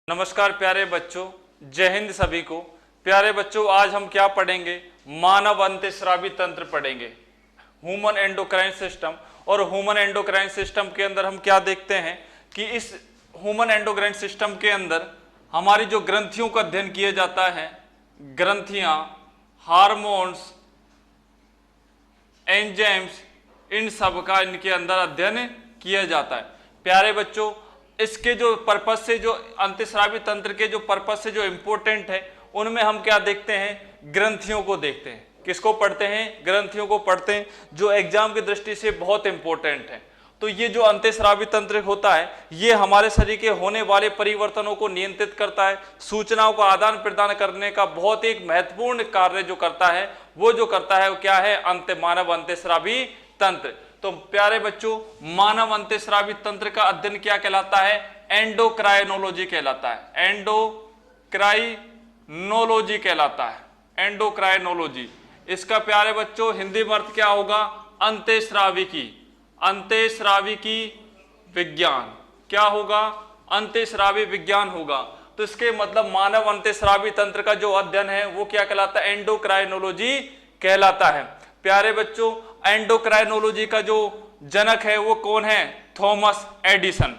नमस्कार प्यारे बच्चों, जय हिंद सभी को। प्यारे बच्चों, आज हम क्या पढ़ेंगे? मानव अंतःस्रावी तंत्र पढ़ेंगे, ह्यूमन एंडोक्राइन सिस्टम। और ह्यूमन एंडोक्राइन सिस्टम के अंदर हम क्या देखते हैं कि इस ह्यूमन एंडोक्राइन सिस्टम के अंदर हमारी जो ग्रंथियों का अध्ययन किया जाता है, ग्रंथियां, हार्मोन्स, एंजाइम्स, इन सब का इनके अंदर अध्ययन किया जाता है। प्यारे बच्चों, इसके जो पर्पस से, जो अंतःस्रावी तंत्र के जो पर्पस से जो इंपॉर्टेंट है, उनमें हम क्या देखते हैं? ग्रंथियों को देखते हैं। किसको पढ़ते हैं? ग्रंथियों को पढ़ते हैं, जो एग्जाम की दृष्टि से बहुत इंपॉर्टेंट है। तो ये जो अंतःस्रावी तंत्र होता है, ये हमारे शरीर के होने वाले परिवर्तनों को नियंत्रित करता है, सूचनाओं का आदान प्रदान करने का बहुत एक महत्वपूर्ण कार्य जो करता है, वो जो करता है वो क्या है? मानव अंतःस्रावी तंत्र। तो प्यारे बच्चों, मानव अंतःस्रावी तंत्र का अध्ययन क्या कहलाता है? एंडोक्राइनोलॉजी कहलाता है। एंडोक्राइनोलॉजी कहलाता है, एंडोक्राइनोलॉजी। इसका प्यारे बच्चों हिंदी में अर्थ क्या होगा? अंतःस्राविकी, अंतःस्राविकी विज्ञान। क्या होगा? अंतःस्रावी विज्ञान होगा। तो इसके मतलब मानव अंतःस्रावी तंत्र का जो अध्ययन है वो क्या कहलाता है? एंडोक्राइनोलॉजी कहलाता है। प्यारे बच्चों, एंडोक्राइनोलॉजी का जो जनक है वो कौन है? Thomas Edison.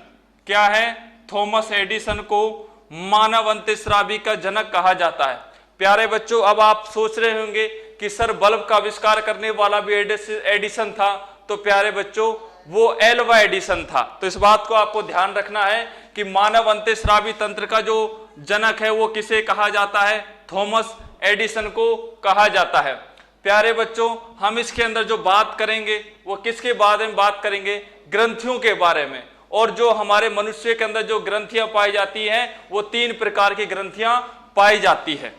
क्या है? थॉमस एडिसन को मानव अंतःस्रावी का जनक कहा जाता है। प्यारे बच्चों, अब आप सोच रहे होंगे कि सर बल्ब का आविष्कार करने वाला भी एडिसन था। तो प्यारे बच्चों, वो एल्वा एडिसन था। तो इस बात को आपको ध्यान रखना है कि मानव अंतःस्रावी तंत्र का जो जनक है वो किसे कहा जाता है? थॉमस एडिसन को कहा जाता है। प्यारे बच्चों, हम इसके अंदर जो बात करेंगे वो किसके बारे में बात करेंगे? ग्रंथियों के बारे में। और जो हमारे मनुष्य के अंदर जो ग्रंथियां पाई जाती हैं वो 3 प्रकार की ग्रंथियां पाई जाती है।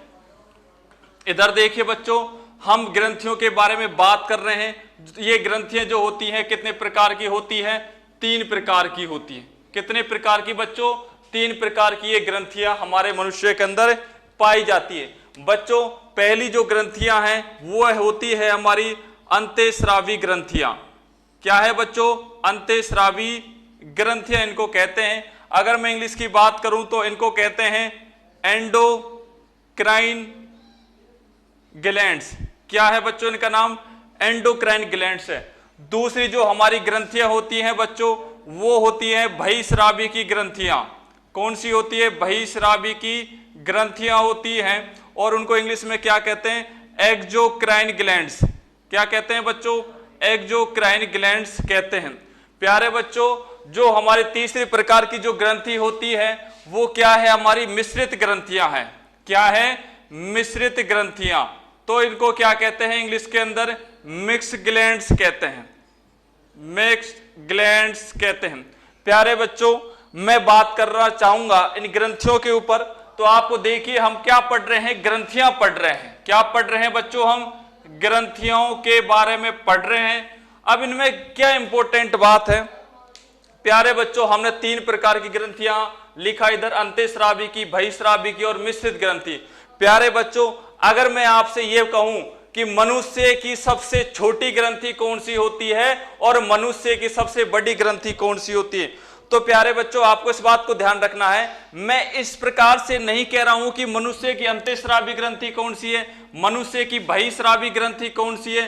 इधर देखिए बच्चों, हम ग्रंथियों के बारे में बात कर रहे हैं। ये ग्रंथियां जो होती हैं कितने प्रकार की होती हैं? 3 प्रकार की होती हैं। कितने प्रकार की बच्चों? 3 प्रकार की ये ग्रंथियां हमारे मनुष्य के अंदर पाई जाती है। बच्चों, पहली जो ग्रंथियां हैं वो होती है हमारी अंतःस्रावी ग्रंथियां। क्या है बच्चों? अंतःस्रावी ग्रंथियां इनको कहते हैं। अगर मैं इंग्लिश की बात करूं तो इनको कहते हैं एंडोक्राइन ग्लैंड्स। क्या है बच्चों इनका नाम? एंडोक्राइन ग्लैंड्स है। दूसरी जो हमारी ग्रंथियां होती हैं बच्चों, वो होती हैं बहिस्रावी की ग्रंथियां। कौन सी होती है? बहिस्रावी की ग्रंथियां होती हैं, और उनको इंग्लिश में क्या कहते हैं? Exocrine glands. क्या कहते हैं बच्चों? एक्सोक्राइन ग्लैंड्स कहते हैं। प्यारे बच्चों, जो हमारी तीसरी प्रकार की जो ग्रंथि होती है वो क्या है? हमारी मिश्रित ग्रंथियां हैं। क्या है? मिश्रित ग्रंथियां। तो इनको क्या कहते हैं इंग्लिश के अंदर? मिक्स ग्लैंड्स कहते हैं, मिक्स ग्लैंड्स कहते हैं। प्यारे बच्चों, मैं बात करना चाहूंगा इन ग्रंथियों के ऊपर। तो आपको देखिए, हम क्या पढ़ रहे हैं? ग्रंथियां पढ़ रहे हैं। क्या पढ़ रहे हैं बच्चों? हम ग्रंथियों के बारे में पढ़ रहे हैं। अब इनमें क्या इंपॉर्टेंट बात है? प्यारे बच्चों, हमने 3 प्रकार की ग्रंथियां लिखा इधर, अंतःस्रावी की, बहिस्रावी की और मिश्रित ग्रंथि। प्यारे बच्चों, अगर मैं आपसे यह कहूं कि मनुष्य की सबसे छोटी ग्रंथि कौन सी होती है और मनुष्य की सबसे बड़ी ग्रंथि कौन सी होती है, तो प्यारे बच्चों आपको इस बात को ध्यान रखना है। मैं इस प्रकार से नहीं कह रहा हूं कि मनुष्य की अंतःस्रावी ग्रंथि कौन सी है, मनुष्य की बहिस्रावी ग्रंथि कौन सी है,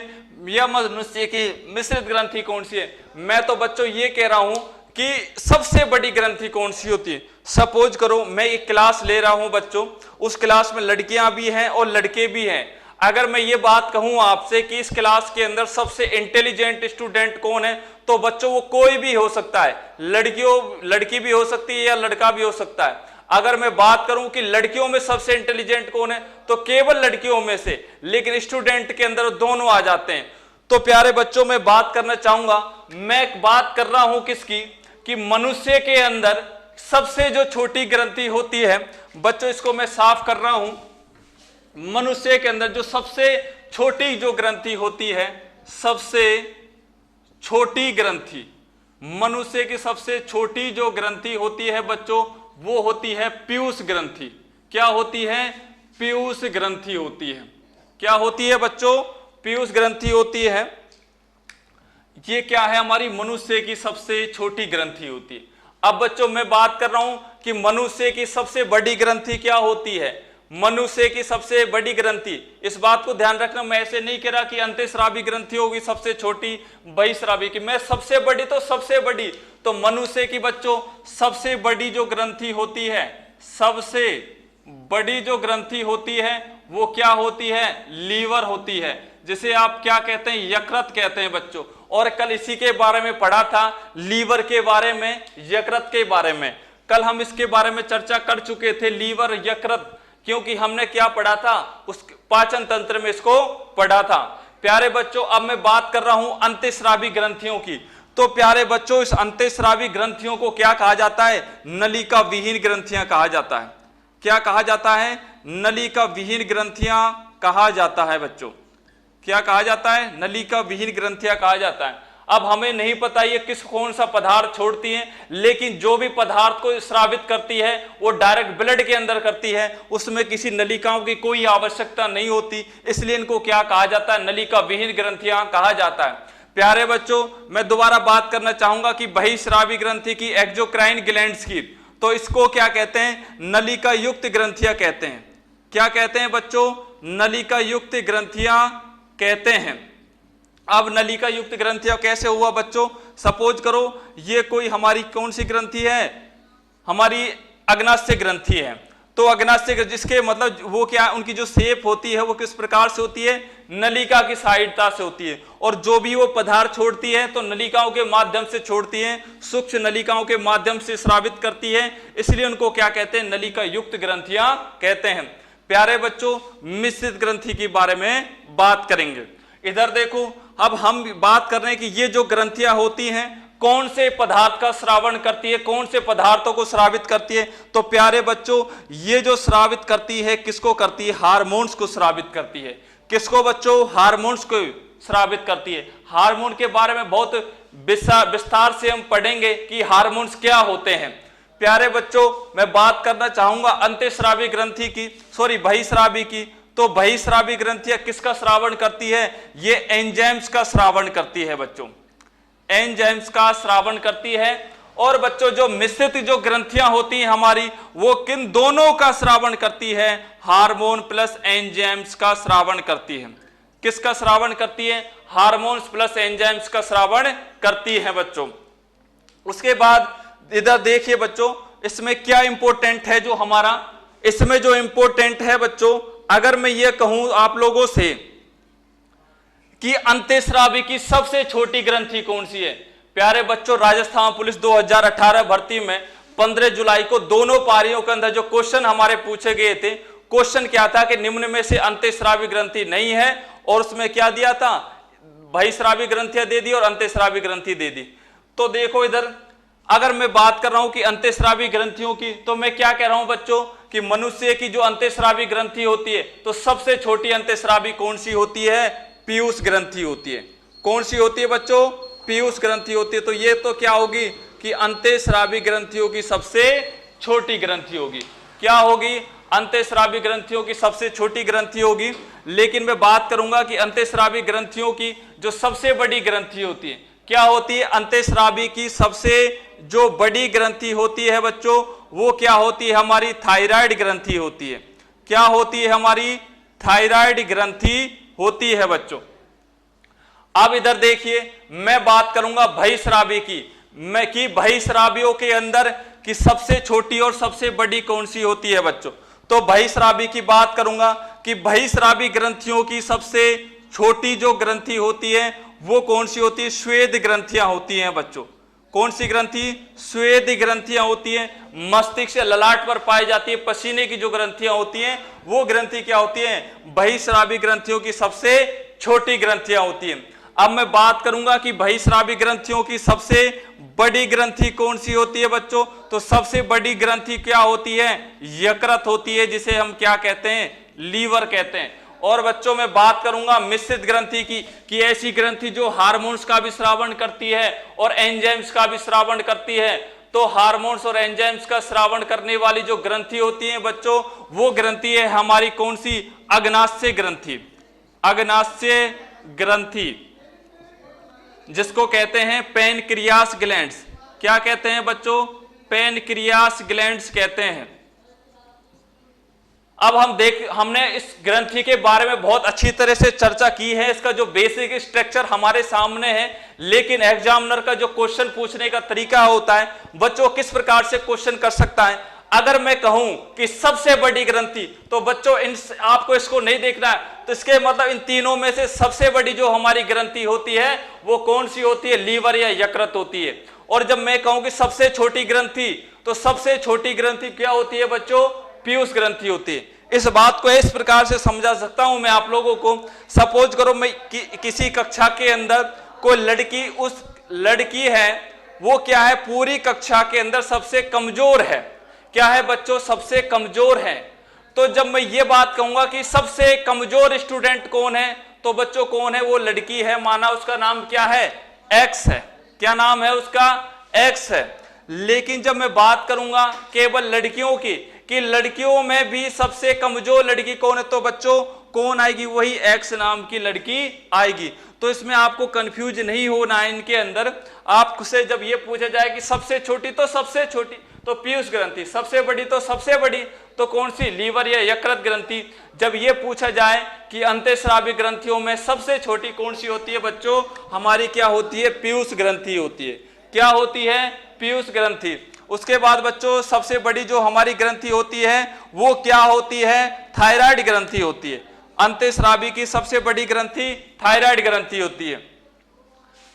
या मनुष्य की मिश्रित ग्रंथि कौन सी है। मैं तो बच्चों ये कह रहा हूं कि सबसे बड़ी ग्रंथि कौन सी होती है। सपोज करो मैं एक क्लास ले रहा हूं बच्चों, उस क्लास में लड़कियां भी हैं और लड़के भी हैं। अगर मैं ये बात कहूं आपसे कि इस क्लास के अंदर सबसे इंटेलिजेंट स्टूडेंट कौन है, तो बच्चों वो कोई भी हो सकता है। लड़की भी हो सकती है या लड़का भी हो सकता है। अगर मैं बात करूं कि लड़कियों में सबसे इंटेलिजेंट कौन है, तो केवल लड़कियों में से, लेकिन स्टूडेंट के अंदर दोनों आ जाते हैं। तो प्यारे बच्चों, मैं बात करना चाहूंगा, मैं बात कर रहा हूं किसकी? कि मनुष्य के अंदर सबसे जो छोटी ग्रंथि होती है बच्चों, इसको मैं साफ कर रहा हूं। मनुष्य के अंदर जो सबसे छोटी जो ग्रंथि होती है, सबसे छोटी ग्रंथि, मनुष्य की सबसे छोटी जो ग्रंथि होती है बच्चों, वो होती है पीयूष ग्रंथि। क्या होती है? पीयूष ग्रंथि होती है। क्या होती है बच्चों? पीयूष ग्रंथि होती है। ये क्या है? हमारी मनुष्य की सबसे छोटी ग्रंथि होती है। अब बच्चों मैं बात कर रहा हूं कि मनुष्य की सबसे बड़ी ग्रंथि क्या होती है। मनुष्य की सबसे बड़ी ग्रंथि, इस बात को ध्यान रखना, मैं ऐसे नहीं कह रहा कि अंतःस्रावी ग्रंथि होगी सबसे छोटी, बहिस्रावी की, मैं सबसे बड़ी तो सबसे बड़ी, तो मनुष्य की बच्चों सबसे बड़ी जो ग्रंथि होती है, सबसे बड़ी जो ग्रंथि होती है वो क्या होती है, लीवर होती है, जिसे आप क्या कहते हैं, यकृत कहते हैं बच्चों। और कल इसी के बारे में पढ़ा था, लीवर के बारे में, यकृत के बारे में, कल हम इसके बारे में चर्चा कर चुके थे, लीवर यकृत, क्योंकि हमने क्या पढ़ा था, उस पाचन तंत्र में इसको पढ़ा था। प्यारे बच्चों अब मैं बात कर रहा हूं अंतःस्रावी ग्रंथियों की। तो प्यारे बच्चों इस अंतःस्रावी ग्रंथियों को क्या कहा जाता है, नलिका विहीन ग्रंथियां कहा जाता है। क्या कहा जाता है, नलिका विहीन ग्रंथियां कहा जाता है बच्चों। क्या कहा जाता है, नलिका विहीन ग्रंथियां कहा जाता है। अब हमें नहीं पता ये कौन सा पदार्थ छोड़ती है, लेकिन जो भी पदार्थ को स्रावित करती है वो डायरेक्ट ब्लड के अंदर करती है, उसमें किसी नलिकाओं की कोई आवश्यकता नहीं होती, इसलिए इनको क्या कहा जाता है, नलिका विहीन ग्रंथियां कहा जाता है। प्यारे बच्चों मैं दोबारा बात करना चाहूंगा कि बहिस्रावी ग्रंथि की, एक्सोक्राइन ग्लैंड्स की, तो इसको क्या कहते हैं, नलिका युक्त ग्रंथियां कहते हैं। क्या कहते हैं बच्चों, नलिका युक्त ग्रंथियां कहते हैं। अब नलिका युक्त ग्रंथियां कैसे हुआ बच्चों, सपोज करो ये कोई हमारी कौन सी ग्रंथि है, हमारी अग्नाशय ग्रंथि है। तो अग्नाशय जिसके मतलब वो क्या, उनकी जो शेप होती है वो किस प्रकार से होती है, नलिका की साइडता से होती है, और जो भी वो पदार्थ छोड़ती है तो नलिकाओं के माध्यम से छोड़ती है, सूक्ष्म नलिकाओं के माध्यम से स्रावित करती है, इसलिए उनको क्या कहते हैं, नलिका युक्त ग्रंथियां कहते हैं। प्यारे बच्चों मिश्रित ग्रंथि के बारे में बात करेंगे। इधर देखो, अब हम बात कर रहे हैं कि ये जो ग्रंथियां होती हैं कौन से पदार्थ का श्रावण करती है, कौन से पदार्थों को श्रावित करती है। तो प्यारे बच्चों ये जो श्रावित करती है किसको करती है, हार्मोन्स को श्रावित करती है। किसको बच्चों, हार्मोन्स को श्रावित करती है। हार्मोन के बारे में बहुत विस्तार से हम पढ़ेंगे कि हार्मोन्स क्या होते हैं। प्यारे बच्चों मैं बात करना चाहूंगा अंतःस्रावी ग्रंथि की, सॉरी बहिस्रावी की। तो बहिस्रावी ग्रंथियां किसका श्रावण करती है, ये एंजाइम्स का श्रावण करती है बच्चों, एंजाइम्स का श्रावण करती है। और बच्चों जो मिश्रित जो ग्रंथियां होती हैं हमारी, वो किन दोनों का श्रावण करती है, हार्मोन प्लस एंजाइम्स का श्रावण करती है। किसका श्रावण करती है, हार्मोन्स प्लस एंजाइम्स का श्रावण करती है बच्चों। उसके बाद इधर देखिए बच्चों, इसमें क्या इंपॉर्टेंट है जो हमारा, इसमें जो इंपॉर्टेंट है बच्चों, अगर मैं ये कहूं आप लोगों से कि अंतःस्रावी की सबसे छोटी ग्रंथि कौन सी है। प्यारे बच्चों राजस्थान पुलिस 2018 भर्ती में 15 जुलाई को दोनों पारियों के अंदर जो क्वेश्चन हमारे पूछे गए थे, क्वेश्चन क्या था कि निम्न में से अंतःस्रावी ग्रंथि नहीं है, और उसमें क्या दिया था, बहिस्रावी ग्रंथियां दे दी और अंतःस्रावी ग्रंथि दे दी। तो देखो इधर अगर मैं बात कर रहा हूं कि अंतःस्रावी ग्रंथियों की, तो मैं क्या कह रहा हूं बच्चों कि मनुष्य की जो अंतःस्रावी ग्रंथि होती है, तो सबसे छोटी अंतःस्रावी कौन सी होती है, पीयूष ग्रंथि होती है। कौन सी होती है बच्चों, पीयूष ग्रंथि होती है। तो ये तो क्या होगी कि अंतःस्रावी ग्रंथियों की सबसे छोटी ग्रंथि होगी। क्या होगी, अंतःस्रावी ग्रंथियों की सबसे छोटी ग्रंथि होगी। लेकिन मैं बात करूंगा कि अंतःस्रावी ग्रंथियों की जो सबसे बड़ी ग्रंथि होती है, क्या होती है, अंतःस्रावी की सबसे जो बड़ी ग्रंथि होती है बच्चों, वो क्या होती है, हमारी थायराइड ग्रंथि होती है। क्या होती है, हमारी थायराइड ग्रंथि होती है बच्चों। अब इधर देखिए मैं बात करूंगा बहिस्रावी की, मैं कि बहिस्रावियों के अंदर की सबसे छोटी और सबसे बड़ी कौन सी होती है बच्चों। तो बहिस्रावी की बात करूंगा कि बहिस्रावी ग्रंथियों की सबसे छोटी जो ग्रंथि होती है वो कौन सी होती है, श्वेत ग्रंथियां होती हैं बच्चों। कौन सी ग्रंथि, श्वेत ग्रंथियां होती हैं। मस्तिष्क से ललाट पर पाई जाती है, पसीने की जो ग्रंथियां होती हैं वो ग्रंथि क्या होती है, बहिस्रावी ग्रंथियों की सबसे छोटी ग्रंथियां होती हैं। अब मैं बात करूंगा कि बहिस्रावी ग्रंथियों की सबसे बड़ी ग्रंथि कौन सी होती है बच्चों। तो सबसे बड़ी ग्रंथि क्या होती है, यकृत होती है, जिसे हम क्या कहते हैं, लीवर कहते हैं। और बच्चों में बात करूंगा मिश्रित ग्रंथि की, कि ऐसी ग्रंथि जो हार्मोन्स का भी श्रावण करती है और एंजाइम्स का भी श्रावण करती है। तो हार्मोन्स और एंजाइम्स का श्रावण करने वाली जो ग्रंथि होती है बच्चों, वो ग्रंथि है हमारी कौन सी, अग्नाशय ग्रंथि। अग्नाशय ग्रंथि जिसको कहते हैं पैनक्रियास ग्लैंड्स। क्या कहते हैं बच्चों, पैनक्रियास ग्लैंड्स कहते हैं। अब हमने इस ग्रंथि के बारे में बहुत अच्छी तरह से चर्चा की है, इसका जो बेसिक स्ट्रक्चर हमारे सामने है, लेकिन एग्जामिनर का जो क्वेश्चन पूछने का तरीका होता है, बच्चों किस प्रकार से क्वेश्चन कर सकता है। अगर मैं कहूं कि सबसे बड़ी ग्रंथि, तो बच्चों आपको इसको नहीं देखना है, तो इसके मतलब इन तीनों में से सबसे बड़ी जो हमारी ग्रंथि होती है वो कौन सी होती है? लीवर या यकृत होती है। और जब मैं कहूं कि सबसे छोटी ग्रंथि, तो सबसे छोटी ग्रंथि क्या होती है बच्चों? पीयूष ग्रंथि होती है। इस बात को इस प्रकार से समझा सकता हूं मैं आप लोगों को। सपोज करो मैं किसी कक्षा के अंदर कोई लड़की, उस लड़की है वो क्या है? पूरी कक्षा के अंदर सबसे कमजोर है। क्या है बच्चों? सबसे कमजोर है। तो जब मैं ये बात कहूंगा कि सबसे कमजोर स्टूडेंट कौन है, तो बच्चों कौन है? वो लड़की है, माना उसका नाम क्या है? एक्स है। क्या नाम है उसका? एक्स है। लेकिन जब मैं बात करूंगा केवल लड़कियों की, कि लड़कियों में भी सबसे कमजोर लड़की कौन है, तो बच्चों कौन आएगी? वही एक्स नाम की लड़की आएगी। तो इसमें आपको कंफ्यूज नहीं होना है। इनके अंदर आपसे जब ये पूछा जाए कि सबसे छोटी, तो सबसे छोटी तो पीयूष ग्रंथि, सबसे बड़ी तो सबसे बड़ी तो कौन सी? लीवर या यकृत ग्रंथि। जब ये पूछा जाए कि अंतःस्रावी ग्रंथियों में सबसे छोटी कौन सी होती है बच्चों? हमारी क्या होती है? पीयूष ग्रंथि होती है। क्या होती है? पीयूष ग्रंथि। उसके बाद बच्चों सबसे बड़ी जो हमारी ग्रंथि होती है वो क्या होती है? थायराइड ग्रंथि होती है। अंतःस्रावी की सबसे बड़ी ग्रंथि थायराइड ग्रंथि होती है।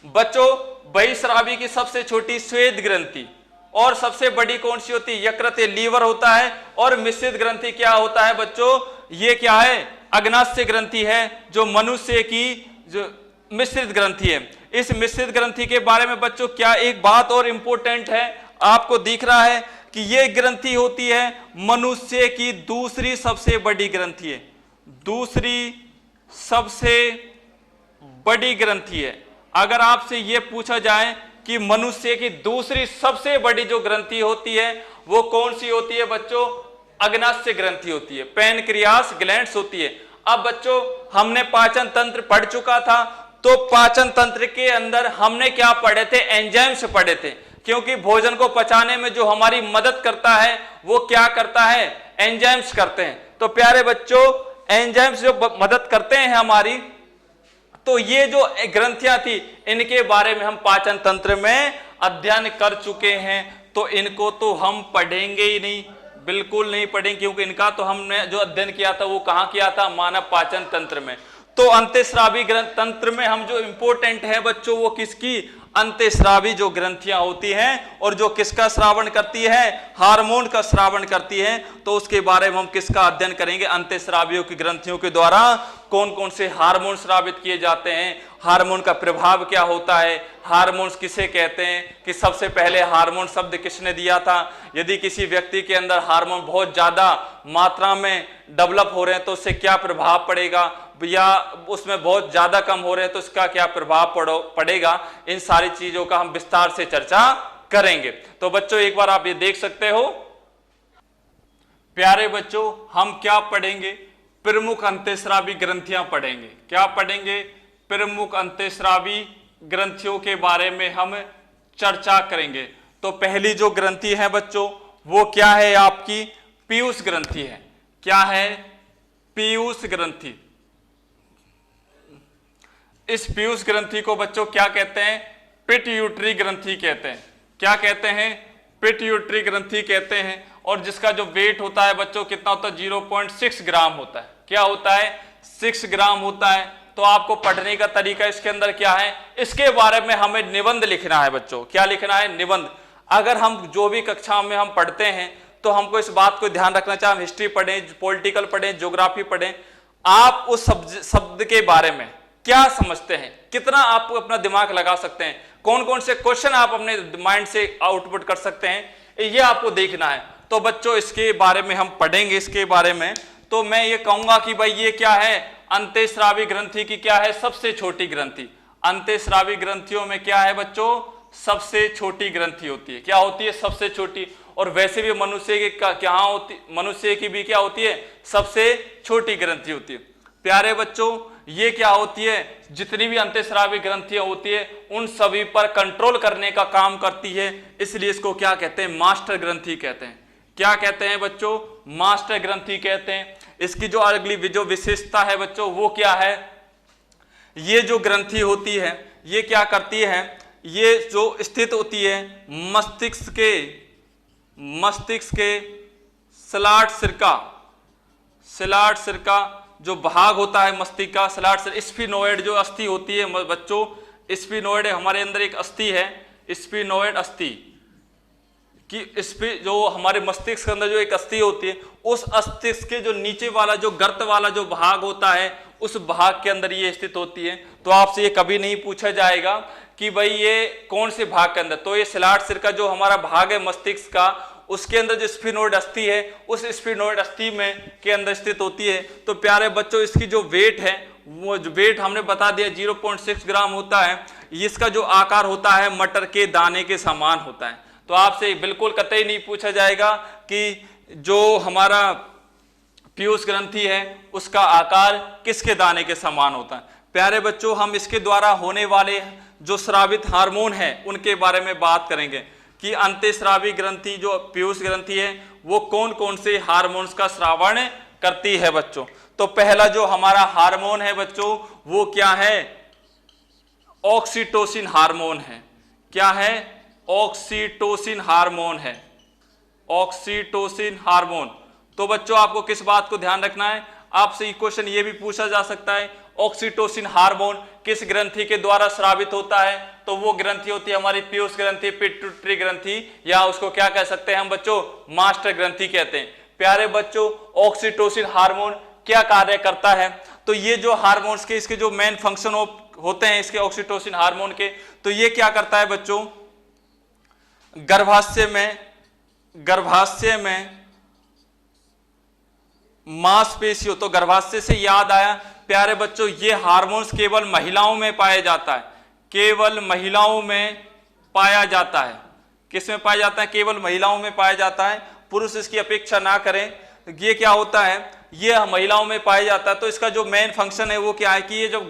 बच्चों बहिस्रावी की सबसे छोटी श्वेत ग्रंथि, और सबसे बड़ी कौन सी होती है? यकृत, लीवर होता है। और मिश्रित ग्रंथि क्या होता है बच्चों? ये क्या है? अग्नाशय ग्रंथि है, जो मनुष्य की जो मिश्रित ग्रंथि है। इस मिश्रित ग्रंथि के बारे में बच्चों क्या एक बात और इंपॉर्टेंट है, आपको दिख रहा है कि ये ग्रंथि होती है मनुष्य की दूसरी सबसे बड़ी ग्रंथि है। दूसरी सबसे बड़ी ग्रंथि है। अगर आपसे ये पूछा जाए कि मनुष्य की दूसरी सबसे बड़ी जो ग्रंथि होती है वो कौन सी होती है बच्चों? अग्नाशय ग्रंथि होती है, पैनक्रियास ग्लैंड्स होती है। अब बच्चों हमने पाचन तंत्र पढ़ चुका था, तो पाचन तंत्र के अंदर हमने क्या पढ़े थे? एंजाइम्स पढ़े थे। क्योंकि भोजन को पचाने में जो हमारी मदद करता है वो क्या करता है? एंजाइम्स करते हैं। तो प्यारे बच्चों एंजाइम्स जो मदद करते हैं हमारी, तो ये जो ग्रंथियां थी इनके बारे में हम पाचन तंत्र में अध्ययन कर चुके हैं, तो इनको तो हम पढ़ेंगे ही नहीं, बिल्कुल नहीं पढ़ेंगे, क्योंकि इनका तो हमने जो अध्ययन किया था वो कहां किया था? मानव पाचन तंत्र में। तो अंतःस्रावी तंत्र में हम जो इंपॉर्टेंट है बच्चों वो किसकी? अंतःस्रावी जो ग्रंथियां होती हैं, और जो किसका श्रावण करती है? हार्मोन का श्रावण करती है। तो उसके बारे में हम किसका अध्ययन करेंगे? अंतःस्रावियों की ग्रंथियों के द्वारा कौन कौन से हार्मोन स्रावित किए जाते हैं, हार्मोन का प्रभाव क्या होता है, हार्मोन्स किसे कहते हैं, कि सबसे पहले हार्मोन शब्द किसने दिया था, यदि किसी व्यक्ति के अंदर हार्मोन बहुत ज्यादा मात्रा में डेवलप हो रहे हैं तो उससे क्या प्रभाव पड़ेगा, या उसमें बहुत ज्यादा कम हो रहे हैं तो इसका क्या प्रभाव पड़ेगा। इन सारी चीजों का हम विस्तार से चर्चा करेंगे। तो बच्चों एक बार आप ये देख सकते हो, प्यारे बच्चों हम क्या पढ़ेंगे? प्रमुख अंतःस्रावी ग्रंथियां पढ़ेंगे। क्या पढ़ेंगे? प्रमुख अंतःस्रावी ग्रंथियों के बारे में हम चर्चा करेंगे। तो पहली जो ग्रंथि है बच्चों वो क्या है? आपकी पीयूष ग्रंथि है। क्या है? पीयूष ग्रंथि। इस पीयूष ग्रंथि को बच्चों क्या कहते हैं? पिट्यूटरी ग्रंथि कहते हैं। क्या कहते हैं? पिट्यूटरी ग्रंथि कहते हैं। और जिसका जो वेट होता है बच्चों कितना होता है? 0.6 ग्राम होता है। क्या होता है? 6 ग्राम होता है। तो आपको पढ़ने का तरीका इसके अंदर क्या है? इसके बारे में हमें निबंध लिखना है बच्चों। क्या लिखना है? निबंध। अगर हम जो भी कक्षा में हम पढ़ते हैं तो हमको इस बात को ध्यान रखना चाहिए, हम हिस्ट्री पढ़ें, पॉलिटिकल पढ़ें, ज्योग्राफी पढ़ें, आप उस शब्द के बारे में क्या समझते हैं, कितना आप अपना दिमाग लगा सकते हैं, कौन कौन से क्वेश्चन आप अपने माइंड से आउटपुट कर सकते हैं, ये आपको देखना है। तो बच्चों इसके बारे में हम पढ़ेंगे। इसके बारे में तो मैं ये कहूंगा कि भाई ये क्या है? अंतःस्रावी ग्रंथि की क्या है? सबसे छोटी ग्रंथि। अंतःस्रावी ग्रंथियों में क्या है बच्चों? सबसे छोटी ग्रंथि होती है। क्या होती है? सबसे छोटी। और वैसे भी मनुष्य की क्या होती? मनुष्य की भी क्या होती है? सबसे छोटी ग्रंथि होती है। प्यारे बच्चों ये क्या होती है, जितनी भी अंतःस्रावी ग्रंथियां होती है उन सभी पर कंट्रोल करने का काम करती है, इसलिए इसको क्या कहते हैं, मास्टर ग्रंथि कहते हैं। क्या कहते हैं बच्चों, मास्टर ग्रंथि कहते हैं। इसकी जो अगली जो विशेषता है बच्चों वो क्या है, ये जो ग्रंथि होती है ये क्या करती है, ये जो स्थित होती है मस्तिष्क के स्लाट सिरका जो भाग होता है मस्तिष्क का, स्लाट स्फिनोइड जो अस्थि होती है बच्चों, स्फिनोइड हमारे अंदर एक अस्थि है, स्फिनोइड अस्थि कि जो हमारे मस्तिष्क के अंदर जो एक अस्थि होती है, उस मस्तिष्क के जो नीचे वाला जो गर्त वाला जो भाग होता है उस भाग के अंदर ये स्थित होती है। तो आपसे ये कभी नहीं पूछा जाएगा कि भाई ये कौन से भाग के अंदर, तो ये स्लाट सिरका जो हमारा भाग है मस्तिष्क का, उसके अंदर जो स्फिनोइड अस्थि है उस स्फिनोइड अस्थि में के अंदर स्थित होती है। तो प्यारे बच्चों इसकी जो वेट है वो जो वेट हमने बता दिया 0.6 ग्राम होता है। इसका जो आकार होता है मटर के दाने के समान होता है। तो आपसे बिल्कुल कतई नहीं पूछा जाएगा कि जो हमारा पीयूष ग्रंथि है उसका आकार किसके दाने के समान होता है। प्यारे बच्चों हम इसके द्वारा होने वाले जो स्रावित हार्मोन है उनके बारे में बात करेंगे कि अंतःस्रावी ग्रंथि जो पीयूष ग्रंथि है वो कौन कौन से हार्मोन्स का स्रावण करती है बच्चों। तो पहला जो हमारा हार्मोन है बच्चों वो क्या है, ऑक्सीटोसिन हार्मोन है। क्या है, ऑक्सीटोसिन हार्मोन है, ऑक्सीटोसिन हार्मोन। तो बच्चों आपको किस बात को ध्यान रखना है, आपसे क्वेश्चन ये भी पूछा जा सकता है ऑक्सीटोसिन हार्मोन किस ग्रंथि के द्वारा स्रावित होता है, तो वो ग्रंथि होती है हमारी पीयूष ग्रंथि, पिट्यूटरी ग्रंथि, या उसको क्या कह सकते हैं हम बच्चों, मास्टर ग्रंथि कहते हैं। प्यारे बच्चों ऑक्सीटोसिन हार्मोन क्या कार्य करता है, तो ये जो हार्मोन्स के इसके जो मेन फंक्शन होते हैं इसके ऑक्सीटोसिन हार्मोन के, तो ये क्या करता है बच्चों, गर्भाशय में मांसपेशियों, तो गर्भाशय से याद आया प्यारे बच्चों ये हार्मोन्स केवल महिलाओं में पाया जाता है, केवल महिलाओं में पाया जाता है। किस में पाया जाता है, केवल महिलाओं में पाया जाता है, पुरुष इसकी अपेक्षा ना करें। ये क्या होता है, ये महिलाओं में पाया जाता है। तो इसका जो मेन फंक्शन है वो क्या है कि ये जो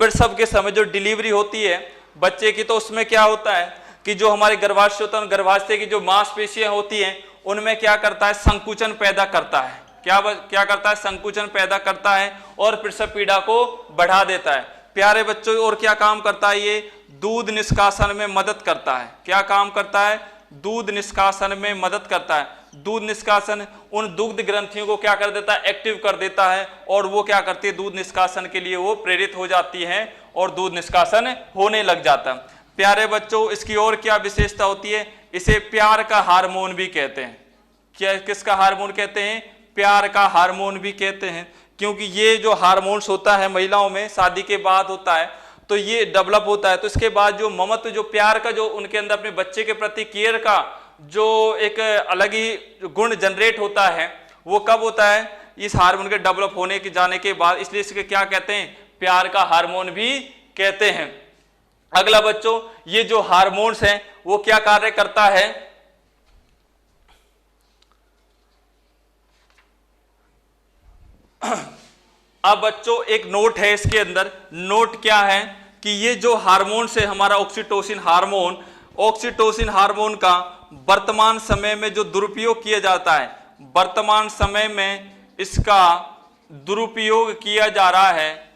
प्रसव के समय जो डिलीवरी होती है बच्चे की, तो उसमें क्या होता है कि जो हमारे गर्भाशय होता है, गर्भाशय की जो मांसपेशियां होती हैं उनमें क्या करता है, संकुचन पैदा करता है। क्या करता है, संकुचन पैदा करता है और प्रसव पीड़ा को बढ़ा देता है। प्यारे बच्चों और क्या काम करता है, ये दूध निष्कासन में मदद करता है। क्या काम करता है, दूध निष्कासन में मदद करता है। दूध निष्कासन उन दुग्ध ग्रंथियों को क्या कर देता है, एक्टिव कर देता है, और वो क्या करती है, दूध निष्कासन के लिए वो प्रेरित हो जाती है और दूध निष्कासन होने लग जाता है। प्यारे बच्चों इसकी और क्या विशेषता होती है, इसे प्यार का हार्मोन भी कहते हैं। क्या किसका हार्मोन कहते हैं, प्यार का हार्मोन भी कहते हैं, क्योंकि ये जो हार्मोन्स होता है महिलाओं में शादी के बाद होता है, तो ये डेवलप होता है। तो इसके बाद जो ममत्व, जो प्यार का, जो उनके अंदर अपने बच्चे के प्रति केयर का जो एक अलग ही गुण जनरेट होता है, वो कब होता है, इस हार्मोन के डेवलप होने के जाने के बाद। इसलिए इसके क्या कहते हैं, प्यार का हार्मोन भी कहते हैं। अगला बच्चों ये जो हार्मोन्स हैं वो क्या कार्य करता है, अब बच्चों एक नोट है इसके अंदर। नोट क्या है कि ये जो हार्मोन है हमारा ऑक्सीटोसिन हार्मोन का वर्तमान समय में जो दुरुपयोग किया जाता है, वर्तमान समय में इसका दुरुपयोग किया जा रहा है,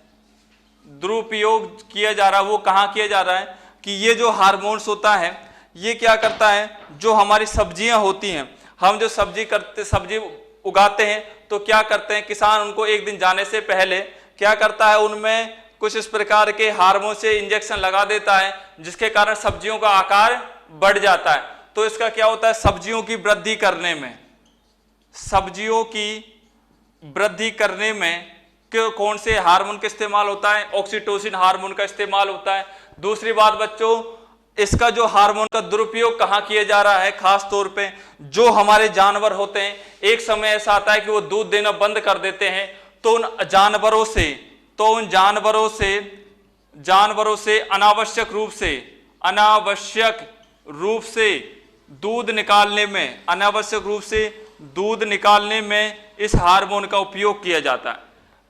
वो कहाँ किया जा रहा है कि ये जो हार्मोन्स होता है ये क्या करता है, जो हमारी सब्जियां होती हैं, हम जो सब्जी उगाते हैं, तो क्या करते हैं किसान, उनको एक दिन जाने से पहले क्या करता है, उनमें कुछ इस प्रकार के हार्मोन से इंजेक्शन लगा देता है, जिसके कारण सब्जियों का आकार बढ़ जाता है। तो इसका क्या होता है, सब्जियों की वृद्धि करने में कौन से हार्मोन का इस्तेमाल होता है, ऑक्सीटोसिन हार्मोन का इस्तेमाल होता है। दूसरी बात बच्चों, इसका जो हार्मोन का दुरुपयोग कहाँ किया जा रहा है, खास तौर पे जो हमारे जानवर होते हैं, एक समय ऐसा आता है कि वो दूध देना बंद कर देते हैं, तो उन जानवरों से अनावश्यक रूप से दूध निकालने में इस हार्मोन का उपयोग किया जाता है।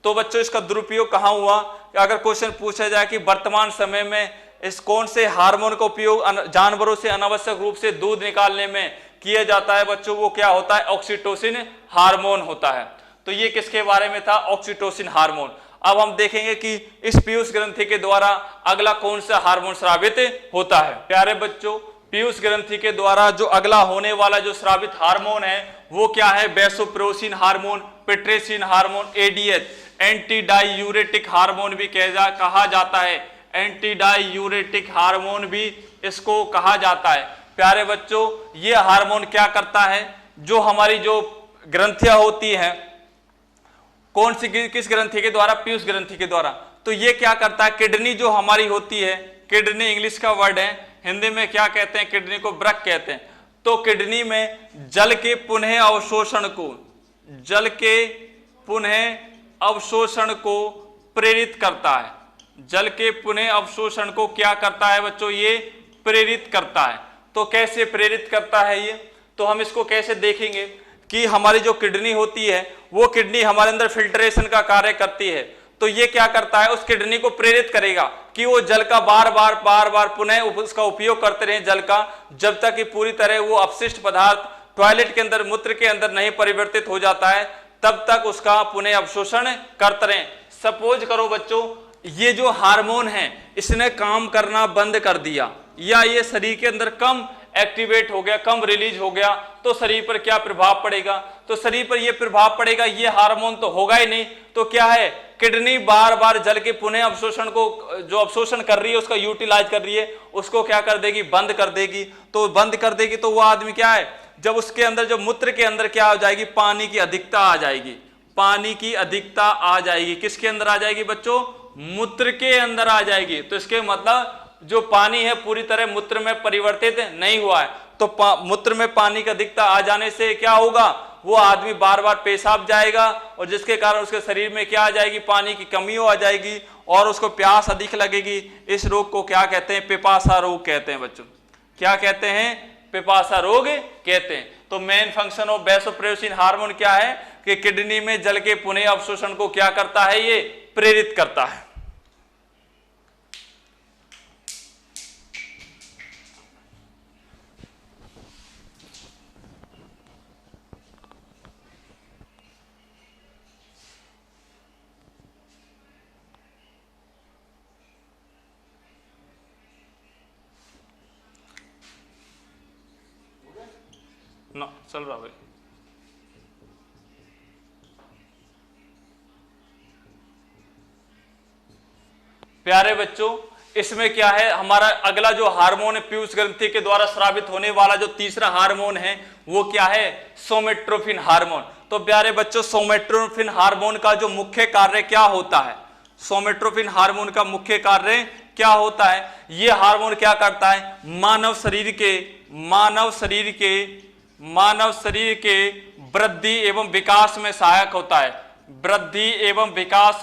तो बच्चों इसका दुरुपयोग कहाँ हुआ? अगर क्वेश्चन पूछा जाए कि वर्तमान समय में इस कौन से हार्मोन का उपयोग जानवरों से अनावश्यक रूप से दूध निकालने में किया जाता है बच्चों, वो क्या होता है? ऑक्सीटोसिन हार्मोन होता है। तो ये किसके बारे में था? Oxytocin hormone. अब हम देखेंगे कि इस पीयूष ग्रंथि के द्वारा अगला कौन सा हार्मोन स्रावित होता है। प्यारे बच्चों, पीयूष ग्रंथि के द्वारा जो अगला होने वाला जो स्रावित हार्मोन है वो क्या है? Vasopressin hormone, pitressin hormone, ADH, anti diuretic hormone भी कहा जाता है। एंटी डायूरेटिक हार्मोन भी इसको कहा जाता है। प्यारे बच्चों, ये हार्मोन क्या करता है? जो हमारी जो ग्रंथियां होती हैं, कौन सी किस ग्रंथि के द्वारा? पीयूष ग्रंथि के द्वारा। तो ये क्या करता है? किडनी जो हमारी होती है, किडनी इंग्लिश का वर्ड है, हिंदी में क्या कहते हैं? किडनी को वृक्क कहते हैं। तो किडनी में जल के पुनः अवशोषण को, जल के पुनः अवशोषण को प्रेरित करता है। जल के पुनः अवशोषण को क्या करता है बच्चों? ये प्रेरित करता है। तो कैसे प्रेरित करता है ये? तो हम इसको कैसे देखेंगे कि हमारी जो किडनी होती है वो किडनी हमारे अंदर फिल्ट्रेशन का कार्य करती है। तो ये क्या करता है? उस किडनी को प्रेरित करेगा कि वो जल का बार बार पुनः उसका उपयोग करते रहे जल का, जब तक कि पूरी तरह वो अपशिष्ट पदार्थ टॉयलेट के अंदर, मूत्र के अंदर नहीं परिवर्तित हो जाता है, तब तक उसका पुनः अवशोषण करते रहे। सपोज करो बच्चों, ये जो हार्मोन है इसने काम करना बंद कर दिया या ये शरीर के अंदर कम एक्टिवेट हो गया, कम रिलीज हो गया, तो शरीर पर क्या प्रभाव पड़ेगा? तो शरीर पर यह प्रभाव पड़ेगा, ये हार्मोन तो होगा ही नहीं। तो क्या है? किडनी बार बार जल के पुनः अवशोषण को, जो अवशोषण कर रही है उसका यूटिलाइज कर रही है, उसको क्या कर देगी? बंद कर देगी। तो बंद कर देगी तो वह आदमी क्या है? जब उसके अंदर, जो मूत्र के अंदर क्या हो जाएगी? पानी की अधिकता आ जाएगी। पानी की अधिकता आ जाएगी। किसके अंदर आ जाएगी बच्चों? मूत्र के अंदर आ जाएगी। तो इसके मतलब जो पानी है पूरी तरह मूत्र में परिवर्तित नहीं हुआ है। तो मूत्र में पानी की अधिकता आ जाने से क्या होगा? वो आदमी बार बार पेशाब जाएगा और जिसके कारण उसके शरीर में क्या आ जाएगी? पानी की कमी आ जाएगी और उसको प्यास अधिक लगेगी। इस रोग को क्या कहते हैं? पिपासा रोग कहते हैं बच्चों। क्या कहते हैं? पिपासा रोग कहते हैं। तो main function of vasopressin hormone क्या है? कि किडनी में जल के पुनः अवशोषण को क्या करता है? ये प्रेरित करता है। ना चल रहा भाई। प्यारे बच्चों, इसमें क्या है? हमारा अगला जो हार्मोन है पीयूष ग्रंथि के द्वारा स्रावित होने वाला जो तीसरा हार्मोन है वो क्या है? सोमेट्रोपिन हार्मोन। तो प्यारे बच्चों, सोमेट्रोपिन हार्मोन का जो मुख्य कार्य क्या होता है? सोमेट्रोपिन हार्मोन का मुख्य कार्य क्या होता है? ये हार्मोन क्या करता है? मानव शरीर के वृद्धि एवं विकास में सहायक होता है। वृद्धि एवं विकास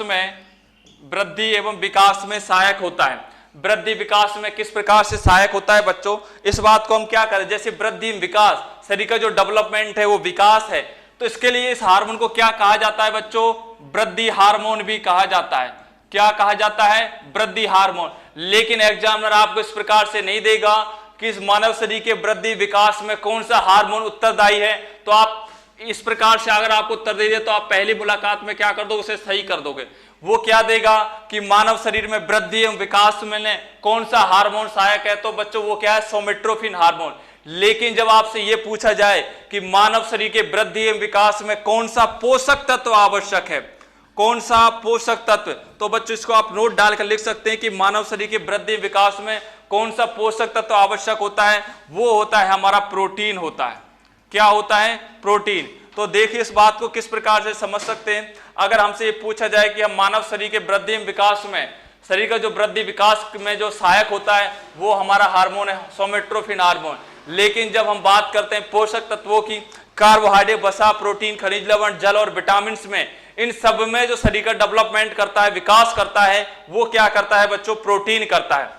में सहायक होता है। वृद्धि विकास में किस प्रकार से सहायक होता है बच्चों? इस बात को हम क्या करें? जैसे वृद्धि विकास, शरीर का जो डेवलपमेंट है वो विकास है, तो इसके लिए इस हार्मोन को क्या कहा जाता है बच्चों? वृद्धि हार्मोन भी कहा जाता है। क्या कहा जाता है? वृद्धि हार्मोन। लेकिन एग्जामिनर आपको इस प्रकार से नहीं देगा कि इस मानव शरीर के वृद्धि विकास में कौन सा हार्मोन उत्तरदायी है। तो आप इस प्रकार से अगर आपको उत्तर दे दे तो आप पहली मुलाकात में क्या कर दोगे? उसे सही कर दोगे। वो क्या देगा कि मानव शरीर में वृद्धि एवं विकास में कौन सा हार्मोन सहायक है? तो बच्चों वो क्या है? सोमेट्रोपिन हार्मोन। लेकिन जब आपसे यह पूछा जाए कि मानव शरीर के वृद्धि एवं विकास में कौन सा पोषक तत्व आवश्यक है, कौन सा पोषक तत्व, तो बच्चों इसको आप नोट डालकर लिख सकते हैं कि मानव शरीर के वृद्धि विकास में कौन सा पोषक तत्व आवश्यक होता है? वो होता है हमारा प्रोटीन होता है। क्या होता है? प्रोटीन। तो देखिए इस बात को किस प्रकार से समझ सकते हैं। अगर हमसे ये पूछा जाए कि हम मानव शरीर के वृद्धि विकास में, शरीर का जो वृद्धि विकास में जो सहायक होता है वो हमारा हार्मोन है सोमेट्रोपिन हार्मोन। लेकिन जब हम बात करते हैं पोषक तत्वों की, कार्बोहाइड्रेट, वसा, प्रोटीन, खनिज लवण, जल और विटामिन में, इन सब में जो शरीर का डेवलपमेंट करता है, विकास करता है, वो क्या करता है बच्चों? प्रोटीन करता है।